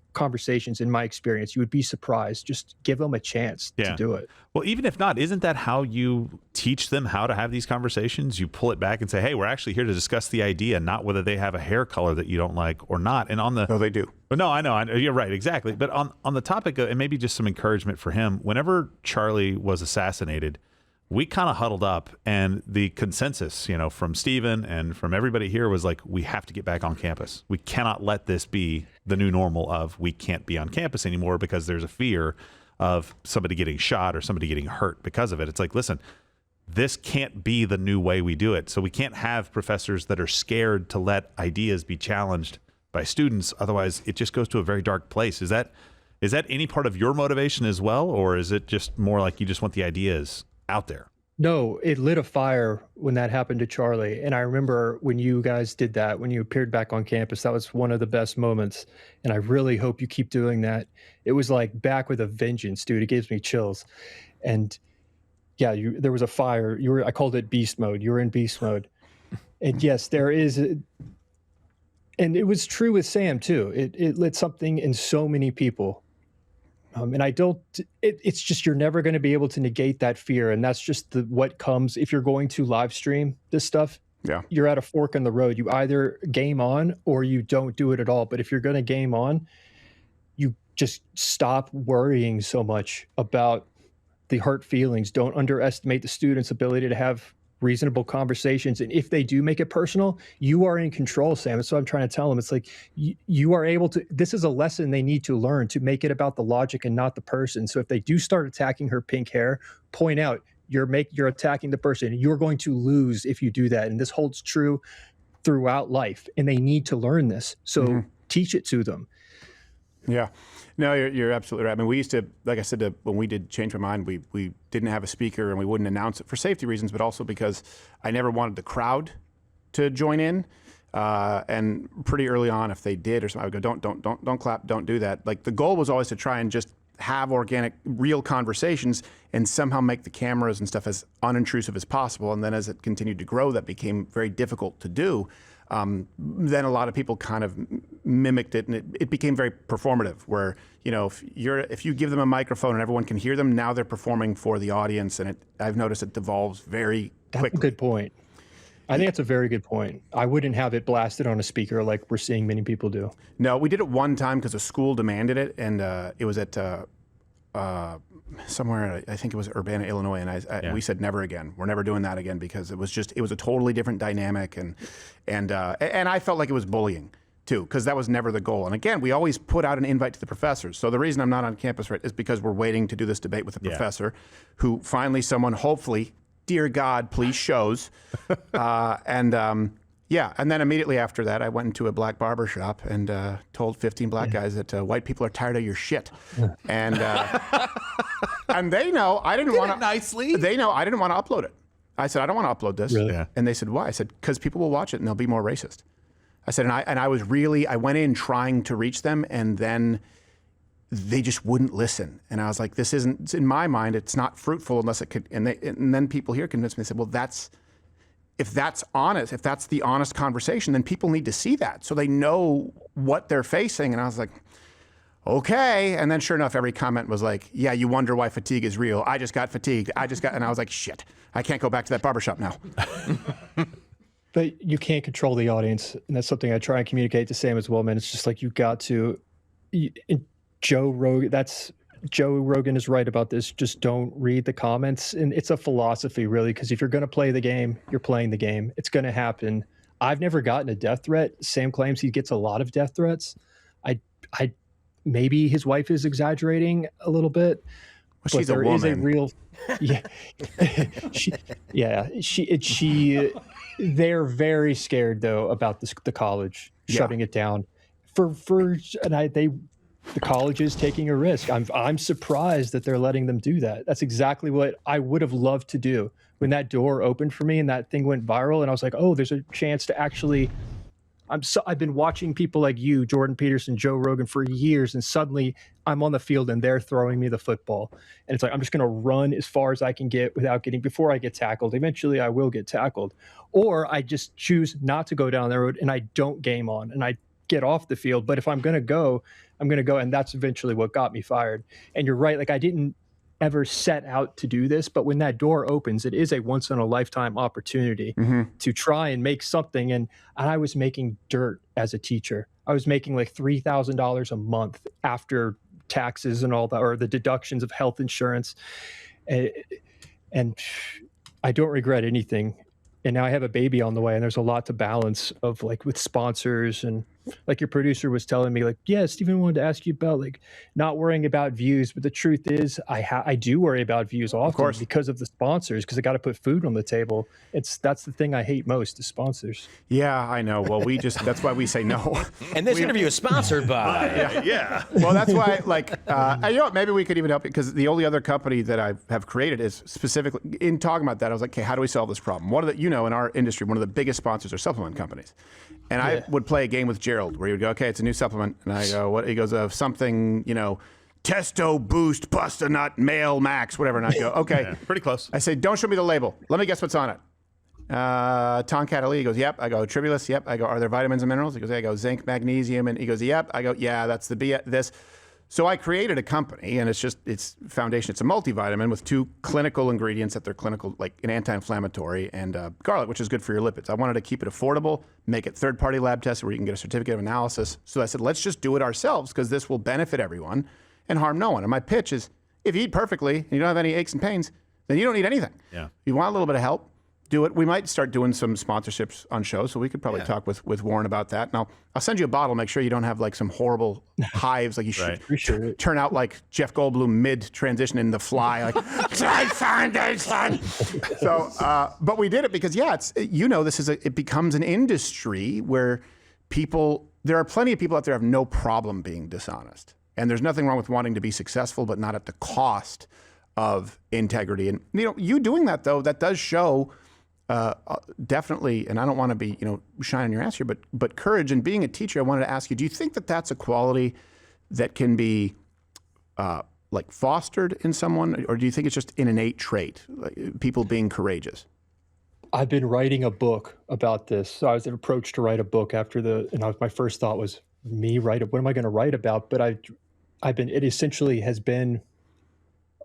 in my experience. You would be surprised. Just give them a chance to do it. Well, even if not, isn't that how you teach them how to have these conversations? You pull it back and say, hey, we're actually here to discuss the idea, not whether they have a hair color that you don't like or not. And No, they do. But no, I know. You're right. Exactly. But on the topic of, and maybe just some encouragement for him, whenever Charlie was assassinated, we kind of huddled up, and the consensus, from Stephen and from everybody here was like, we have to get back on campus. We cannot let this be the new normal of we can't be on campus anymore because there's a fear of somebody getting shot or somebody getting hurt because of it. It's like, listen, this can't be the new way we do it. So we can't have professors that are scared to let ideas be challenged by students. Otherwise, it just goes to a very dark place. Is that any part of your motivation as well? Or is it just more like you just want the ideas out there? No, it lit a fire when that happened to Charlie. And I remember when you guys did that, when you appeared back on campus, that was one of the best moments. And I really hope you keep doing that. It was like back with a vengeance, dude. It gives me chills. And yeah, there was a fire. I called it beast mode. You were in beast mode. And yes, there is. And it was true with Sam too. It lit something in so many people. And it's just, you're never going to be able to negate that fear. And that's just what comes if you're going to live stream this stuff. Yeah. You're at a fork in the road. You either game on or you don't do it at all. But if you're going to game on, you just stop worrying so much about the hurt feelings. Don't underestimate the students' ability to have reasonable conversations. And if they do make it personal, you are in control, Sam. That's what I'm trying to tell them. It's like you are able to, this is a lesson they need to learn, to make it about the logic and not the person. So if they do start attacking her pink hair, point out you're attacking the person. You're going to lose if you do that. And this holds true throughout life. And they need to learn this. So teach it to them. Yeah. No, you're absolutely right. I mean, we used to, like I said, when we did Change My Mind, we didn't have a speaker and we wouldn't announce it for safety reasons, but also because I never wanted the crowd to join in. And pretty early on, if they did or something, I would go, don't clap, don't do that. Like, the goal was always to try and just have organic, real conversations and somehow make the cameras and stuff as unintrusive as possible. And then as it continued to grow, that became very difficult to do. Then a lot of people kind of mimicked it, and it became very performative, where, you know, if you give them a microphone and everyone can hear them, now they're performing for the audience, and I've noticed it devolves very quickly. That's a good point. I think that's a very good point. I wouldn't have it blasted on a speaker like we're seeing many people do. No, we did it one time because a school demanded it, and it was at somewhere, I think it was Urbana, Illinois, and we said never again. We're never doing that again, because it was a totally different dynamic, and I felt like it was bullying too, because that was never the goal. And again, we always put out an invite to the professors. So the reason I'm not on campus is because we're waiting to do this debate with the professor, who finally someone, hopefully, dear God, please shows. And then immediately after that, I went into a black barber shop and told 15 black guys that white people are tired of your shit. And and they know I didn't want to nicely. They know I didn't want to upload it. I said, I don't want to upload this. Really? Yeah. And they said, why? I said, because people will watch it and they'll be more racist. I said, I went in trying to reach them, and then they just wouldn't listen. And I was like, this isn't, in my mind, it's not fruitful unless it could, and then people here convinced me. They said, well, if that's honest, if that's the honest conversation, then people need to see that so they know what they're facing. And I was like, okay. And then sure enough, every comment was like, yeah, you wonder why fatigue is real. I just got fatigued. And I was like, shit, I can't go back to that barbershop now. But you can't control the audience. And that's something I try and communicate to Sam as well, man. It's just like, you got to, Joe Rogan is right about this. Just don't read the comments. And it's a philosophy, really, because if you're going to play the game, you're playing the game. It's going to happen. I've never gotten a death threat. Sam claims he gets a lot of death threats. I maybe his wife is exaggerating a little bit. Well, she's but there a woman. is a real, they're very scared though about the college shutting it down. The college is taking a risk. I'm surprised that they're letting them do that. That's exactly what I would have loved to do when that door opened for me and that thing went viral. And I was like, oh, there's a chance to actually. I've been watching people like you, Jordan Peterson, Joe Rogan, for years, and suddenly I'm on the field and they're throwing me the football. And it's like, I'm just going to run as far as I can get before I get tackled. Eventually I will get tackled. Or I just choose not to go down that road and I don't game on and I get off the field. But if I'm going to go, I'm going to go. And that's eventually what got me fired. And you're right. Like, I didn't ever set out to do this, but when that door opens, it is a once in a lifetime opportunity to try and make something. And I was making dirt as a teacher. I was making like $3,000 a month after taxes and all that, or the deductions of health insurance. And I don't regret anything. And now I have a baby on the way, and there's a lot to balance of, like, with sponsors. And like your producer was telling me, like, yeah, Stephen wanted to ask you about, like, not worrying about views. But the truth is I do worry about views often because of the sponsors, because I got to put food on the table. That's the thing I hate most, is sponsors. Yeah, I know. Well, that's why we say no. And this interview is sponsored by. Yeah. Well, that's why, like, you know what, maybe we could even help, because the only other company that I have created is specifically, in talking about that, I was like, okay, how do we solve this problem? One of the, in our industry, one of the biggest sponsors are supplement companies. And I would play a game with Gerald where he would go, okay, it's a new supplement. And I go, what? He goes, something, Testo Boost, Bust a Nut, Male Max, whatever. And I go, okay. Yeah, pretty close. I say, don't show me the label. Let me guess what's on it. Tonkat Ali. He goes, yep. I go, Tribulus. Yep. I go, are there vitamins and minerals? He goes, yeah. I go, zinc, magnesium. And he goes, yep. I go, yeah, that's this. So I created a company, and it's foundation. It's a multivitamin with 2 clinical ingredients that they're clinical, like an anti-inflammatory, and garlic, which is good for your lipids. I wanted to keep it affordable, make it third-party lab tested where you can get a certificate of analysis. So I said, let's just do it ourselves, because this will benefit everyone and harm no one. And my pitch is, if you eat perfectly and you don't have any aches and pains, then you don't need anything. Yeah. If you want a little bit of help, do it. We might start doing some sponsorships on shows, so we could probably talk with Warren about that. And I'll send you a bottle. Make sure you don't have, like, some horrible hives, like you should turn out like Jeff Goldblum mid-transition in The Fly, like, I found this one. So, but we did it because, it becomes an industry where there are plenty of people out there who have no problem being dishonest. And there's nothing wrong with wanting to be successful, but not at the cost of integrity. And, you doing that, though, that does show definitely, and I don't want to be, shining your ass here, but courage. And being a teacher, I wanted to ask you, do you think that that's a quality that can be like fostered in someone, or do you think it's just an innate trait, like people being courageous? I've been writing a book about this. So I was approached to write a book my first thought was, what am I going to write about? But it essentially has been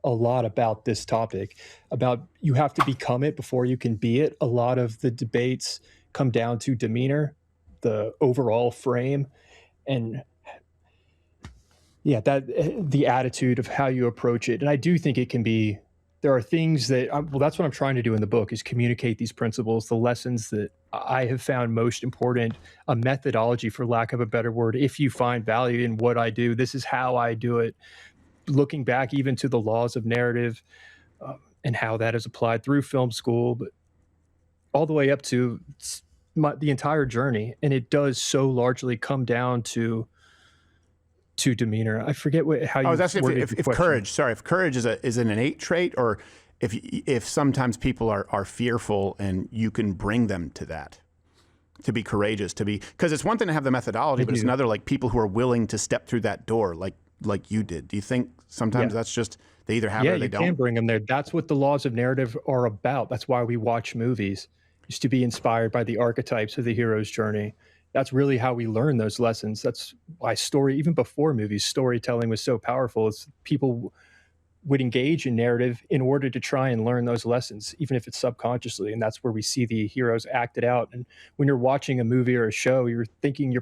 a lot about this topic, about you have to become it before you can be it. A lot of the debates come down to demeanor, the overall frame, and the attitude of how you approach it. And I do think there are things that, that's what I'm trying to do in the book, is communicate these principles, the lessons that I have found most important, a methodology, for lack of a better word. If you find value in what I do, this is how I do it. Looking back even to the laws of narrative and how that is applied through film school, but all the way up to the entire journey. And it does so largely come down to demeanor. I forget how you. I was asking if courage is an innate trait, or if sometimes people are fearful and you can bring them to that, to be courageous, because it's one thing to have the methodology, but it's another, like, people who are willing to step through that door, like you did. Do you think sometimes that's just they either have it or they don't? Yeah, you can bring them there. That's what the laws of narrative are about. That's why we watch movies, is to be inspired by the archetypes of the hero's journey. That's really how we learn those lessons. That's why even before movies, storytelling was so powerful. It's people would engage in narrative in order to try and learn those lessons, even if it's subconsciously. And that's where we see the heroes acted out. And when you're watching a movie or a show, you're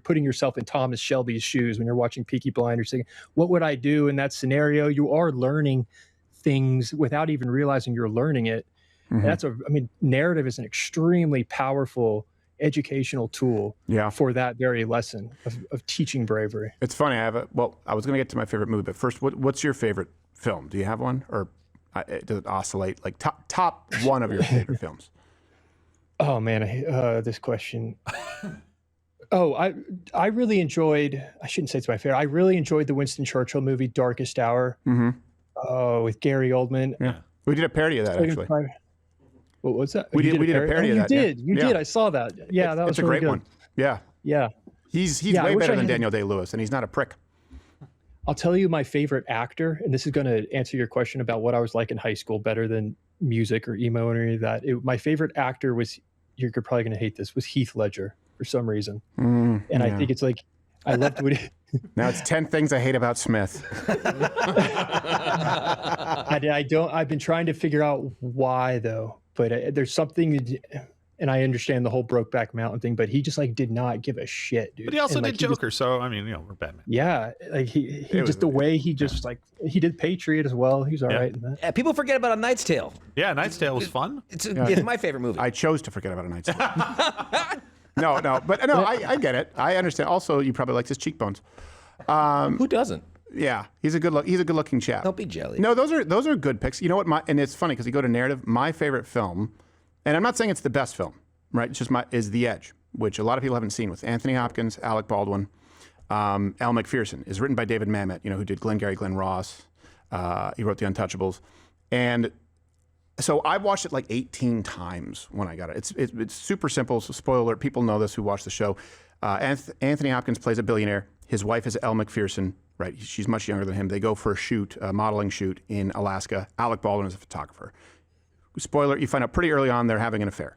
putting yourself in Thomas Shelby's shoes. When you're watching Peaky Blinders, saying, what would I do in that scenario? You are learning things without even realizing you're learning it. Mm-hmm. And narrative is an extremely powerful educational tool for that very lesson of teaching bravery. It's funny. I was going to get to my favorite movie, but first, what's your favorite film? Do you have one, or does it oscillate? Like top one of your favorite films? Oh man, this question. I really enjoyed. I shouldn't say it's my favorite. I really enjoyed the Winston Churchill movie Darkest Hour. Mm-hmm. With Gary Oldman. Yeah, we did a parody of that actually. What was that? We did a parody of that. You did. I saw that. Yeah, that was a really great good. one. Yeah. Yeah. He's way better than Daniel Day-Lewis, and he's not a prick. I'll tell you my favorite actor, and this is going to answer your question about what I was like in high school, better than music or emo or any of that. My favorite actor was, you're probably going to hate this, was Heath Ledger for some reason. I think it's like, I loved what Now it's 10 things I hate about Smith. I've been trying to figure out why though, but there's something, and I understand the whole Brokeback Mountain thing, but he just did not give a shit, dude. But he also did Joker, so I mean, we're Batman. Yeah, he did Patriot as well. He was all right in that. Yeah, people forget about A Knight's Tale. Yeah, Knight's Tale was fun. It's my favorite movie. I chose to forget about A Knight's Tale. No, I get it. I understand. Also, you probably liked his cheekbones. Who doesn't? Yeah, he's a good looking chap. Don't be jelly. No, those are good picks. You know what? And it's funny because you go to narrative. My favorite film, and I'm not saying it's the best film, right? It's just is The Edge, which a lot of people haven't seen, with Anthony Hopkins, Alec Baldwin, Elle Macpherson. Is written by David Mamet, who did Glengarry Glen Ross. He wrote The Untouchables, and so I watched it like 18 times when I got it. It's super simple. So spoiler alert, people know this who watch the show. Anthony Hopkins plays a billionaire. His wife is Elle Macpherson, right? She's much younger than him. They go for a modeling shoot in Alaska. Alec Baldwin is a photographer. Spoiler, you find out pretty early on they're having an affair.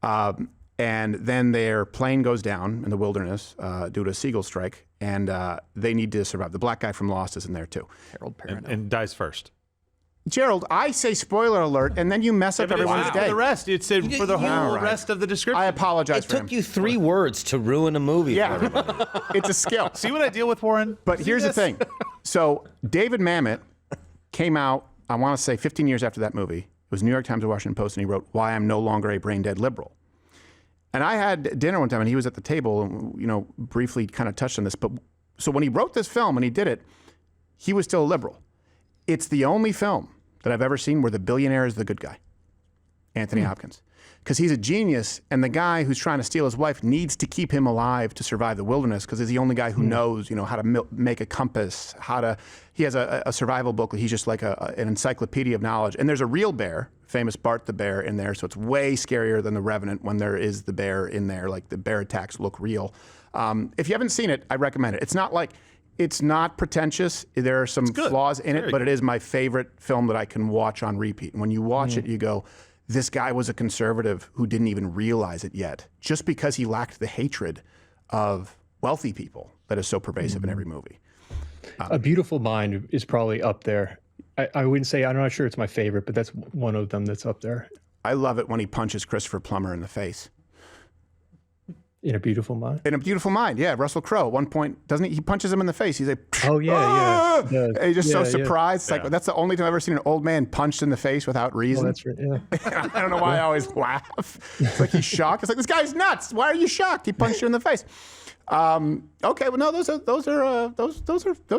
And then their plane goes down in the wilderness due to a seagull strike, and they need to survive. The black guy from Lost is in there too. Harold Perrineau. And dies first. Gerald, I say spoiler alert, and then you mess up everyone's day. For the rest, it's for the whole rest of the description. I apologize for him. It took you 3 words to ruin a movie for everybody. It's a skill. See what I deal with, Warren? But here's the thing. So David Mamet came out, I want to say 15 years after that movie. It was New York Times or Washington Post, and he wrote, "Why I'm No Longer a Brain Dead Liberal." And I had dinner one time, and he was at the table, and briefly kind of touched on this. But so when he wrote this film and he did it, he was still a liberal. It's the only film that I've ever seen where the billionaire is the good guy, Anthony Hopkins. Because he's a genius, and the guy who's trying to steal his wife needs to keep him alive to survive the wilderness, because he's the only guy who knows, how to make a compass, he has a survival book. He's just like an encyclopedia of knowledge. And there's a real bear, famous Bart the bear, in there, so it's way scarier than The Revenant when there is the bear in there. Like, the bear attacks look real. If you haven't seen it, I recommend it. It's not like It's not pretentious. There are some flaws in it, but it is my favorite film that I can watch on repeat. And when you watch it, you go, this guy was a conservative who didn't even realize it yet, just because he lacked the hatred of wealthy people that is so pervasive in every movie. A Beautiful Mind is probably up there. I wouldn't say, I'm not sure it's my favorite, but that's one of them that's up there. I love it when he punches Christopher Plummer in the face. In A Beautiful Mind? In A Beautiful Mind, yeah. Russell Crowe, at one point, doesn't he? He punches him in the face. He's like, oh, yeah, yeah. And he's just so surprised. It's like, that's the only time I've ever seen an old man punched in the face without reason. Oh, that's right, yeah. I don't know why I always laugh. It's like he's shocked. It's like, this guy's nuts. Why are you shocked? He punched you in the face. Okay, well, no, those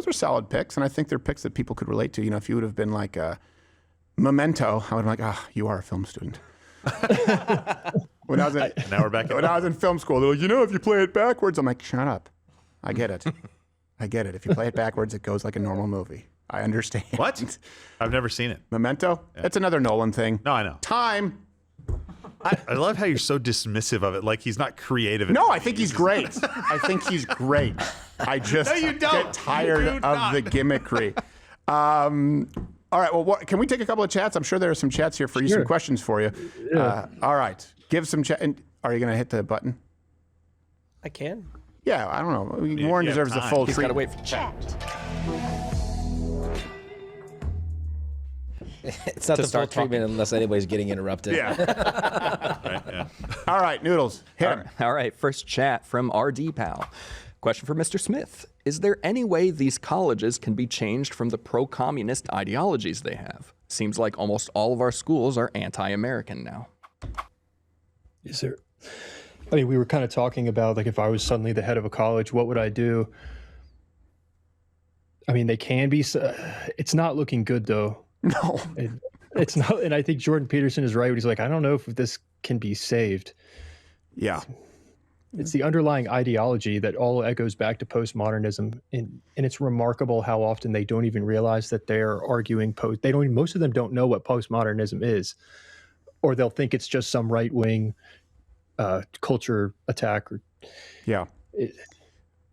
are solid picks, and I think they're picks that people could relate to. You know, if you would have been like Memento, I would have been like, you are a film student. When I was in, now we're back. When I was in film school, they're like, if you play it backwards, I'm like, shut up. I get it. I get it. If you play it backwards, it goes like a normal movie. I understand. What? I've never seen it. Memento? Yeah. It's another Nolan thing. No, I know. Time. I love how you're so dismissive of it. Like he's not creative. No, I think he's great. I think he's great. I just get tired of the gimmickry. All right. Well, can we take a couple of chats? I'm sure there are some chats here for you, some questions for you. Yeah. All right. Give some chat. And are you going to hit the button? I can. Yeah, I don't know. Warren deserves the full treatment. He's got to wait for chat. It's not the full treatment unless anybody's getting interrupted. Yeah. Right, yeah. All right, Noodles. Hit him. All right. First chat from RD Pal. Question for Mr. Smith. Is there any way these colleges can be changed from the pro-communist ideologies they have? Seems like almost all of our schools are anti-American now. Is there? I mean, we were kind of talking about, like, if I was suddenly the head of a college, what would I do? I mean, they can be. It's not looking good, though. No. It's not. And I think Jordan Peterson is right when he's like, I don't know if this can be saved. Yeah. It's the underlying ideology that all echoes back to postmodernism, and it's remarkable how often they don't even realize that they're arguing most of them don't know what postmodernism is, or they'll think it's just some right wing culture attack.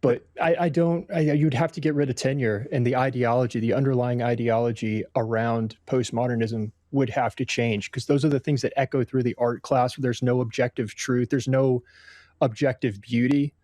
But you'd have to get rid of tenure, and the ideology, the underlying ideology around postmodernism would have to change, because those are the things that echo through the art class where there's no objective truth, there's no objective beauty.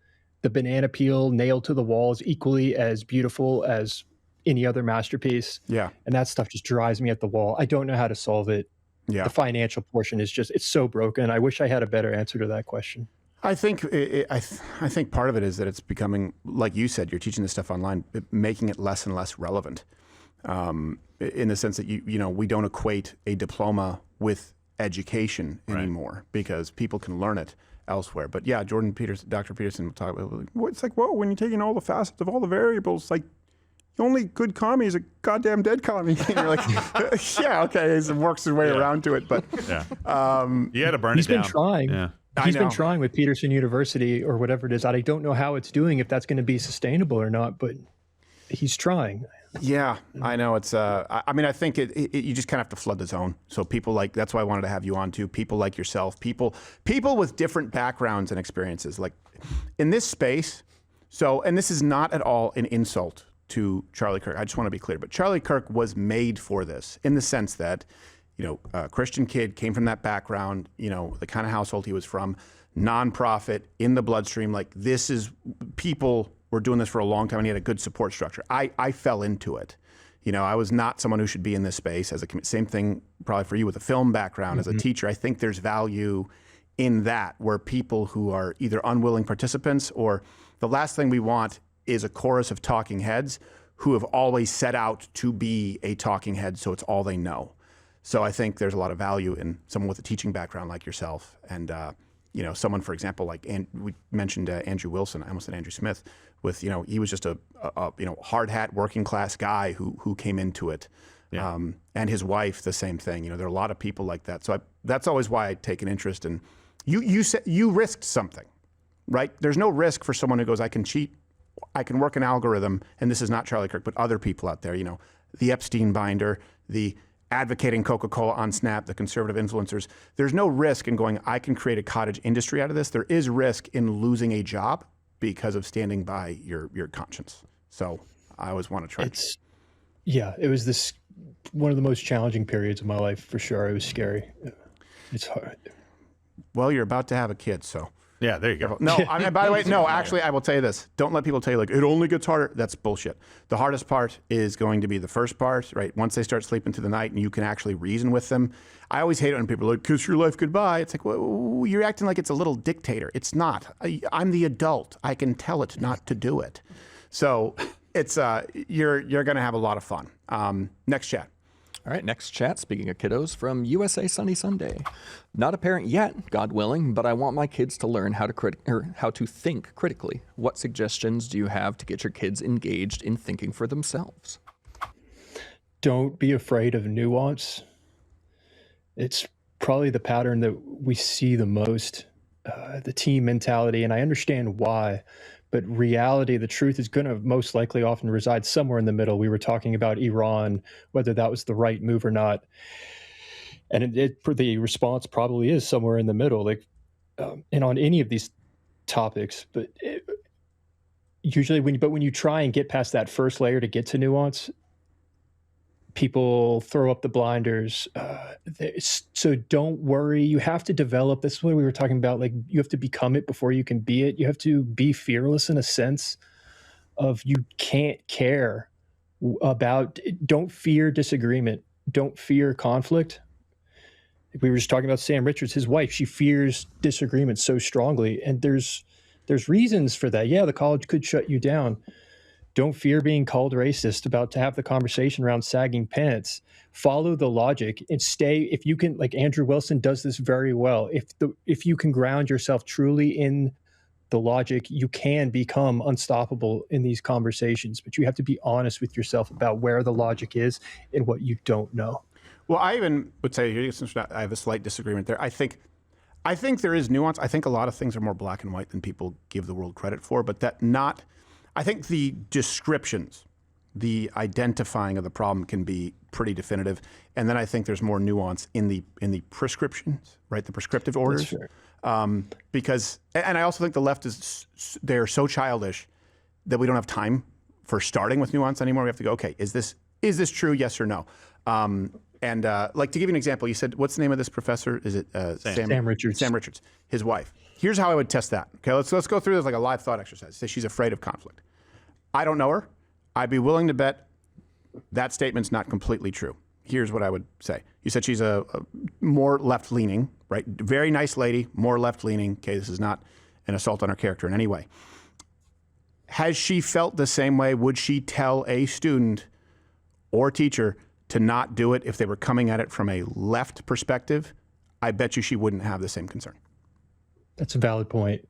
The banana peel nailed to the wall is equally as beautiful as any other masterpiece. Yeah. And that stuff just drives me at the wall. I don't know how to solve it. Yeah. The financial portion is it's so broken. I wish I had a better answer to that question. I think I think part of it is that it's becoming, like you said, you're teaching this stuff online, making it less and less relevant, in the sense that we don't equate a diploma with education anymore, because people can learn it elsewhere. But yeah, Dr. Peterson will talk about, it's like, whoa, when you're taking all the facets of all the variables, like, the only good commie is a goddamn dead commie. And you're like, yeah, okay, he works his way around to it. But you had to burn it down. He's been trying. Yeah. He's been trying with Peterson University or whatever it is. I don't know how it's doing, if that's going to be sustainable or not, but he's trying. Yeah, I know. It's. I mean, I think you just kind of have to flood the zone. So people that's why I wanted to have you on too. People like yourself, people with different backgrounds and experiences, like in this space. So, and this is not at all an insult to Charlie Kirk. I just want to be clear, but Charlie Kirk was made for this, in the sense that, a Christian kid, came from that background, the kind of household he was from, nonprofit, in the bloodstream. Like, this is, people were doing this for a long time, and he had a good support structure. I fell into it. I was not someone who should be in this space. Same thing probably for you with a film background, as a teacher. I think there's value in that, where people who are either unwilling participants, or the last thing we want is a chorus of talking heads who have always set out to be a talking head, so it's all they know. So I think there's a lot of value in someone with a teaching background like yourself, and someone, for example, like we mentioned Andrew Wilson. I almost said Andrew Smith. With he was just a hard hat working class guy who came into it, and his wife the same thing. There are a lot of people like that. So that's always why I take an interest in. You said you risked something, right? There's no risk for someone who goes, I can cheat, I can work an algorithm, and this is not Charlie Kirk, but other people out there. The Epstein binder, the advocating Coca-Cola on Snap, the conservative influencers. There's no risk in going, I can create a cottage industry out of this. There is risk in losing a job because of standing by your conscience. So I always want to try. It was one of the most challenging periods of my life for sure. It was scary. It's hard. Well, you're about to have a kid, so. Yeah, there you go. No, by the way, no, actually, I will tell you this. Don't let people tell you, like, it only gets harder. That's bullshit. The hardest part is going to be the first part, right? Once they start sleeping through the night and you can actually reason with them. I always hate it when people are like, kiss your life goodbye. It's like, well, you're acting like it's a little dictator. It's not. I'm the adult. I can tell it not to do it. So it's you're going to have a lot of fun. Next chat. All right, next chat, speaking of kiddos, from USA Sunny Sunday. Not a parent yet, God willing, but I want my kids to learn how to think critically. What suggestions do you have to get your kids engaged in thinking for themselves? Don't be afraid of nuance. It's probably the pattern that we see the most, the team mentality, and I understand why. But reality, the truth is going to most likely often reside somewhere in the middle. We were talking about Iran, whether that was the right move or not. And the response probably is somewhere in the middle, and on any of these topics. But usually when you try and get past that first layer to get to nuance, people throw up the blinders. So don't worry. You have to develop. This is what we were talking about. Like, you have to become it before you can be it. You have to be fearless in a sense of you can't care about, don't fear disagreement. Don't fear conflict. We were just talking about Sam Richards, his wife. She fears disagreement so strongly. And there's reasons for that. Yeah, the college could shut you down. Don't fear being called racist, about to have the conversation around sagging pants. Follow the logic and stay, if you can, like Andrew Wilson does this very well. If you can ground yourself truly in the logic, you can become unstoppable in these conversations, but you have to be honest with yourself about where the logic is and what you don't know. Well, I even would say, since I have a slight disagreement there, I think there is nuance. I think a lot of things are more black and white than people give the world credit for, but I think the descriptions, the identifying of the problem can be pretty definitive. And then I think there's more nuance in the prescriptions, right? The prescriptive orders. Because, and I also think the left they're so childish that we don't have time for starting with nuance anymore. We have to go, okay, is this true? Yes or no? Like, to give you an example, you said, what's the name of this professor? Is it Sam Richards? Sam Richards, his wife. Here's how I would test that. Okay, let's go through this like a live thought exercise. Say she's afraid of conflict. I don't know her. I'd be willing to bet that statement's not completely true. Here's what I would say. You said she's a more left-leaning, right? Very nice lady, more left-leaning. Okay, this is not an assault on her character in any way. Has she felt the same way? Would she tell a student or teacher to not do it if they were coming at it from a left perspective? I bet you she wouldn't have the same concern. That's a valid point.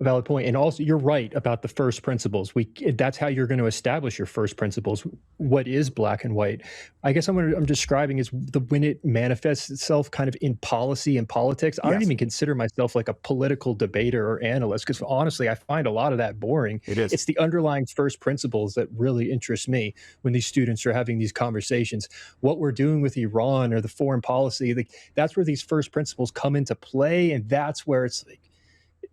And also, you're right about the first principles. That's how you're going to establish your first principles. What is black and white? I guess I'm describing is when it manifests itself kind of in policy and politics. I don't even consider myself like a political debater or analyst, because honestly, I find a lot of that boring. It is. It's the underlying first principles that really interest me when these students are having these conversations. What we're doing with Iran or the foreign policy, that's where these first principles come into play, and that's where it's like,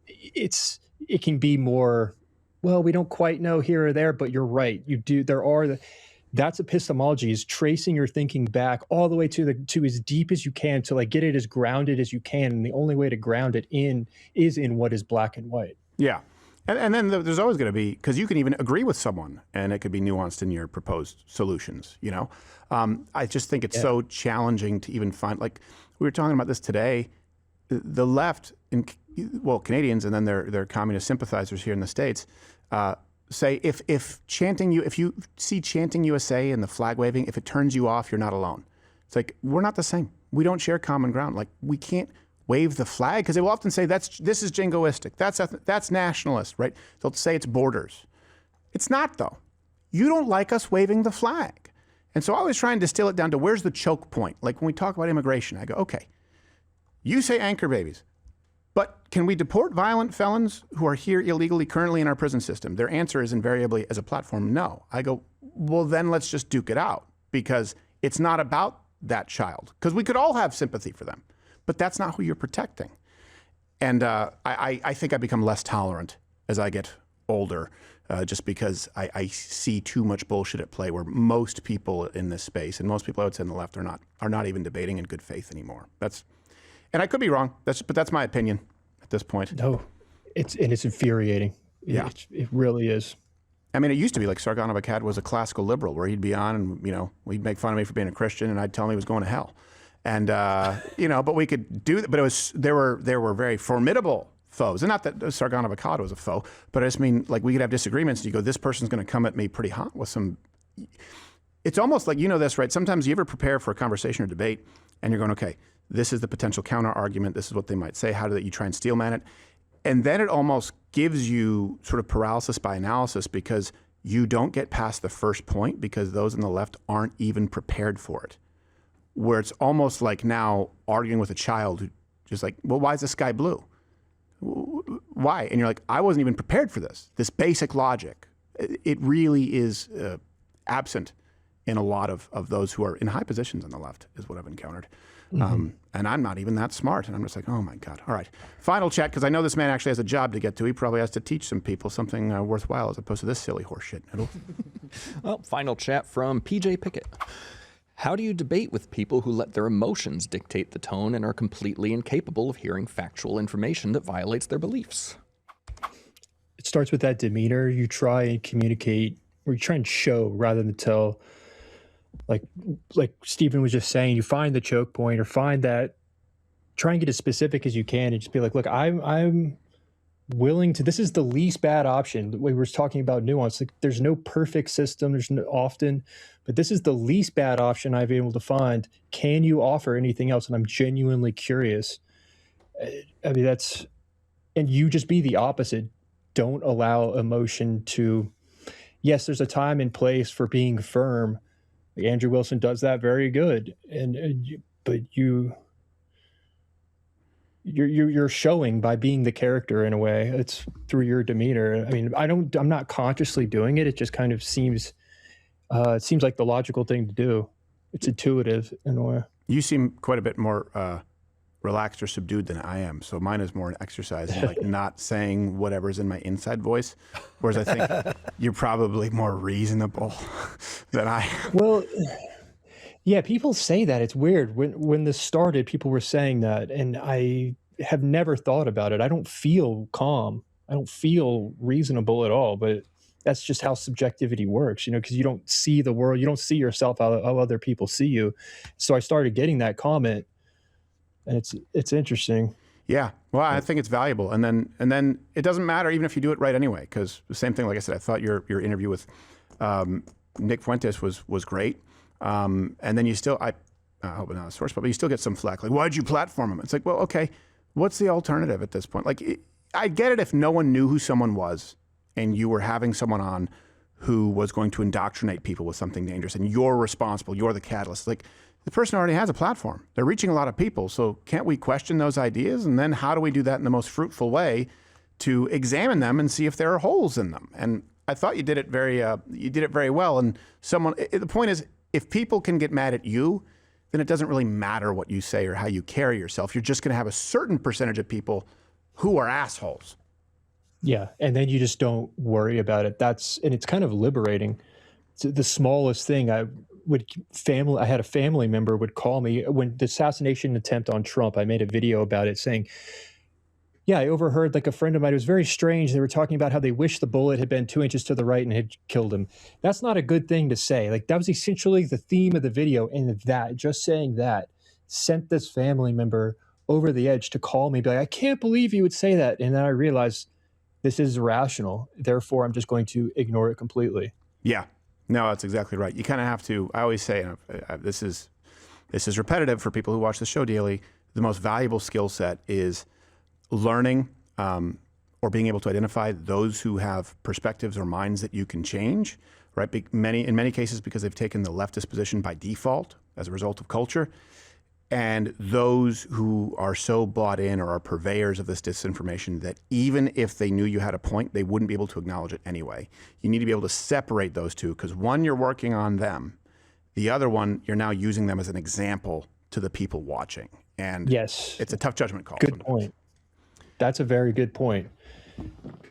it can be more, well, we don't quite know here or there, but you're right. That's epistemology, is tracing your thinking back all the way to as deep as you can to like get it as grounded as you can. And the only way to ground it is in what is black and white. Yeah. And then there's always going to be, because you can even agree with someone and it could be nuanced in your proposed solutions, you know? I just think it's so challenging to even find, like we were talking about this today, the left, Canadians and then their communist sympathizers here in the States, say if you see chanting USA and the flag waving, if it turns you off, you're not alone. It's like, we're not the same. We don't share common ground. Like, we can't wave the flag, because they will often say this is jingoistic, that's nationalist, right? They'll say it's borders. It's not, though. You don't like us waving the flag. And so I always try and distill it down to where's the choke point. Like when we talk about immigration, I go, okay, you say anchor babies, but can we deport violent felons who are here illegally currently in our prison system? Their answer is invariably, as a platform, no. I go, well, then let's just duke it out, because it's not about that child, because we could all have sympathy for them, but that's not who you're protecting. And I think I become less tolerant as I get older. just because I see too much bullshit at play where most people in this space, and most people I would say on the left, are not even debating in good faith anymore. And I could be wrong, but that's my opinion at this point. No, it's infuriating. Yeah. It really is. I mean, it used to be like Sargon of Akkad was a classical liberal where he'd be on and, he'd make fun of me for being a Christian and I'd tell him he was going to hell. And, but we could do that. But there were very formidable foes. And not that Sargon of Akkad was a foe, but I just mean like we could have disagreements and you go, this person's going to come at me pretty hot with some, it's almost like, this, right? Sometimes you ever prepare for a conversation or debate and you're going, okay, this is the potential counter argument. This is what they might say. How do you try and steelman it? And then it almost gives you sort of paralysis by analysis because you don't get past the first point because those on the left aren't even prepared for it. Where it's almost like now arguing with a child who just like, well, why is the sky blue? Why? And you're like, I wasn't even prepared for this basic logic. It really is absent in a lot of those who are in high positions on the left is what I've encountered. And I'm not even that smart. And I'm just like, oh my God. All right. Final chat, because I know this man actually has a job to get to. He probably has to teach some people something worthwhile as opposed to this silly horse shit. Well, final chat from PJ Pickett. How do you debate with people who let their emotions dictate the tone and are completely incapable of hearing factual information that violates their beliefs? It starts with that demeanor. You try and communicate, or you try and show rather than tell. Like Stephen was just saying, you find the choke point or find that, try and get as specific as you can and just be like, look, I'm willing to, this is the least bad option. We were talking about nuance. Like, there's no perfect system. There's no often, but this is the least bad option I've been able to find. Can you offer anything else? And I'm genuinely curious. I mean, and you just be the opposite. Don't allow emotion to, yes, there's a time and place for being firm. Andrew Wilson does that very good, but you're showing by being the character in a way. It's through your demeanor. I mean, I'm not consciously doing it. It just kind of seems like the logical thing to do. It's intuitive in a way. You seem quite a bit more relaxed or subdued than I am. So mine is more an exercise in like not saying whatever's in my inside voice. Whereas I think you're probably more reasonable than I am. Well, yeah, people say that. It's weird. When this started, people were saying that, and I have never thought about it. I don't feel calm. I don't feel reasonable at all, but that's just how subjectivity works, because you don't see the world. You don't see yourself how other people see you. So I started getting that comment. And it's interesting. Yeah. Well, I think it's valuable. And then it doesn't matter even if you do it right anyway, because the same thing, like I said, I thought your interview with Nick Fuentes was great. And then you still, I hope it's not a source, but you still get some flack. Like, why'd you platform him? It's like, well, okay, what's the alternative at this point? Like, I get it if no one knew who someone was and you were having someone on who was going to indoctrinate people with something dangerous and you're responsible, you're the catalyst. Like, the person already has a platform. They're reaching a lot of people. So can't we question those ideas? And then how do we do that in the most fruitful way to examine them and see if there are holes in them? And I thought you did it very well. And the point is, if people can get mad at you, then it doesn't really matter what you say or how you carry yourself. You're just going to have a certain percentage of people who are assholes. Yeah. And then you just don't worry about it. And it's kind of liberating. It's the smallest thing. I had a family member would call me when the assassination attempt on Trump. I made a video about it saying, yeah, I overheard like a friend of mine. It was very strange. They were talking about how they wish the bullet had been 2 inches to the right and had killed him. That's not a good thing to say. Like, that was essentially the theme of the video. And just saying that sent this family member over the edge to call me, be like, I can't believe you would say that. And then I realized this is irrational. Therefore, I'm just going to ignore it completely. Yeah. No, that's exactly right. You kind of have to, I always say, this is repetitive for people who watch the show daily, the most valuable skill set is learning or being able to identify those who have perspectives or minds that you can change, right? In many cases, because they've taken the leftist position by default as a result of culture. And those who are so bought in or are purveyors of this disinformation that even if they knew you had a point, they wouldn't be able to acknowledge it anyway. You need to be able to separate those two because one, you're working on them. The other one, you're now using them as an example to the people watching. And yes, it's a tough judgment call. Good point. That's a very good point.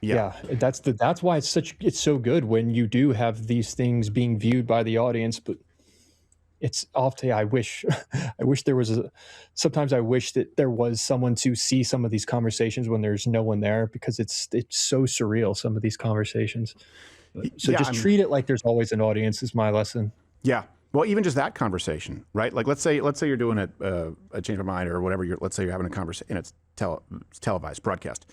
Yeah, that's why it's so good when you do have these things being viewed by the audience. But it's often I wish there was sometimes I wish that there was someone to see some of these conversations when there's no one there, because it's so surreal, some of these conversations. So just treat it like there's always an audience is my lesson. Yeah. Well, even just that conversation, right? Like let's say you're doing a change of mind or whatever. Let's say you're having a conversation and it's televised broadcast.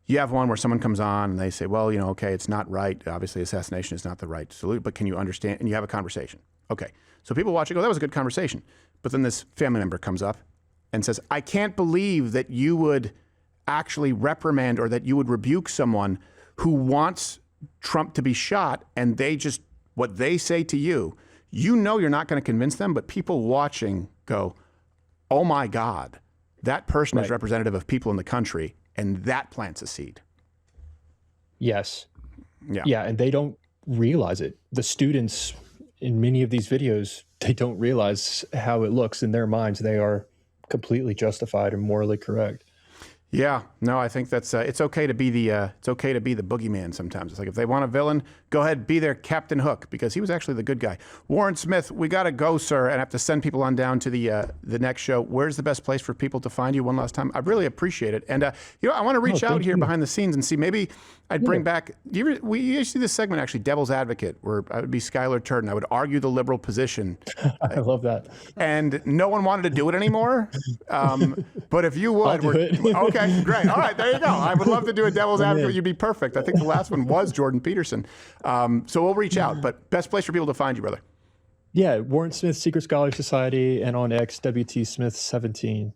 You have one where someone comes on and they say, well, okay, it's not right. Obviously, assassination is not the right solution, but can you understand? And you have a conversation. Okay. So people watch it go, that was a good conversation. But then this family member comes up and says, I can't believe that you would actually reprimand or that you would rebuke someone who wants Trump to be shot, and what they say to you, you're not going to convince them, but people watching go, oh my God, that person is representative of people in the country. And that plants a seed. Yes. Yeah. Yeah, and they don't realize it. The students in many of these videos, they don't realize how it looks in their minds. They are completely justified and morally correct. Yeah, no, I think that's it's okay to be the boogeyman sometimes. It's like if they want a villain, go ahead, be their Captain Hook, because he was actually the good guy. Warren Smith, we got to go, sir, and have to send people on down to the next show. Where's the best place for people to find you one last time? I really appreciate it. And I want to reach out here behind the scenes and see, maybe I'd bring back. We used to do this segment actually, Devil's Advocate, where I would be Skylar Turton. I would argue the liberal position. I love that. And no one wanted to do it anymore. But if you would, okay, great. All right, there you go. I would love to do a Devil's Advocate. You'd be perfect. I think the last one was Jordan Peterson. So we'll reach out. But best place for people to find you, brother? Yeah, Warren Smith Secret Scholar Society, and on X, WT Smith 17.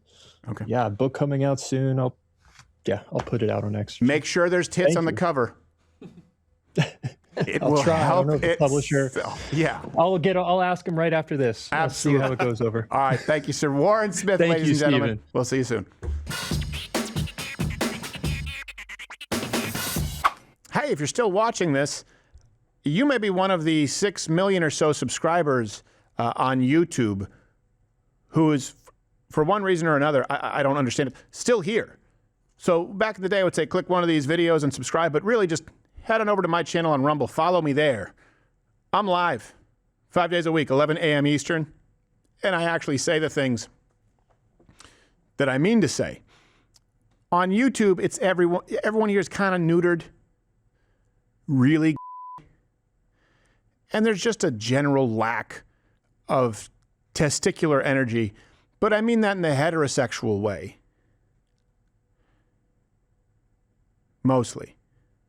Okay. Yeah, book coming out soon. I'll put it out on X. Make sure there's tits on the cover. It will try. help. I don't know if the publisher. Yeah. I'll ask him right after this. Absolutely. See how it goes over. All right. Thank you, sir. Warren Smith, Thank ladies you, and gentlemen. Stephen. We'll see you soon. Hey, if you're still watching this, you may be one of the 6 million or so subscribers on YouTube who is, for one reason or another, I don't understand it, still here. So back in the day, I would say click one of these videos and subscribe, but really just head on over to my channel on Rumble. Follow me there. I'm live 5 days a week, 11 a.m. Eastern, and I actually say the things that I mean to say. On YouTube, it's everyone here is kind of neutered, really, and there's just a general lack of testicular energy, but I mean that in the heterosexual way. Mostly.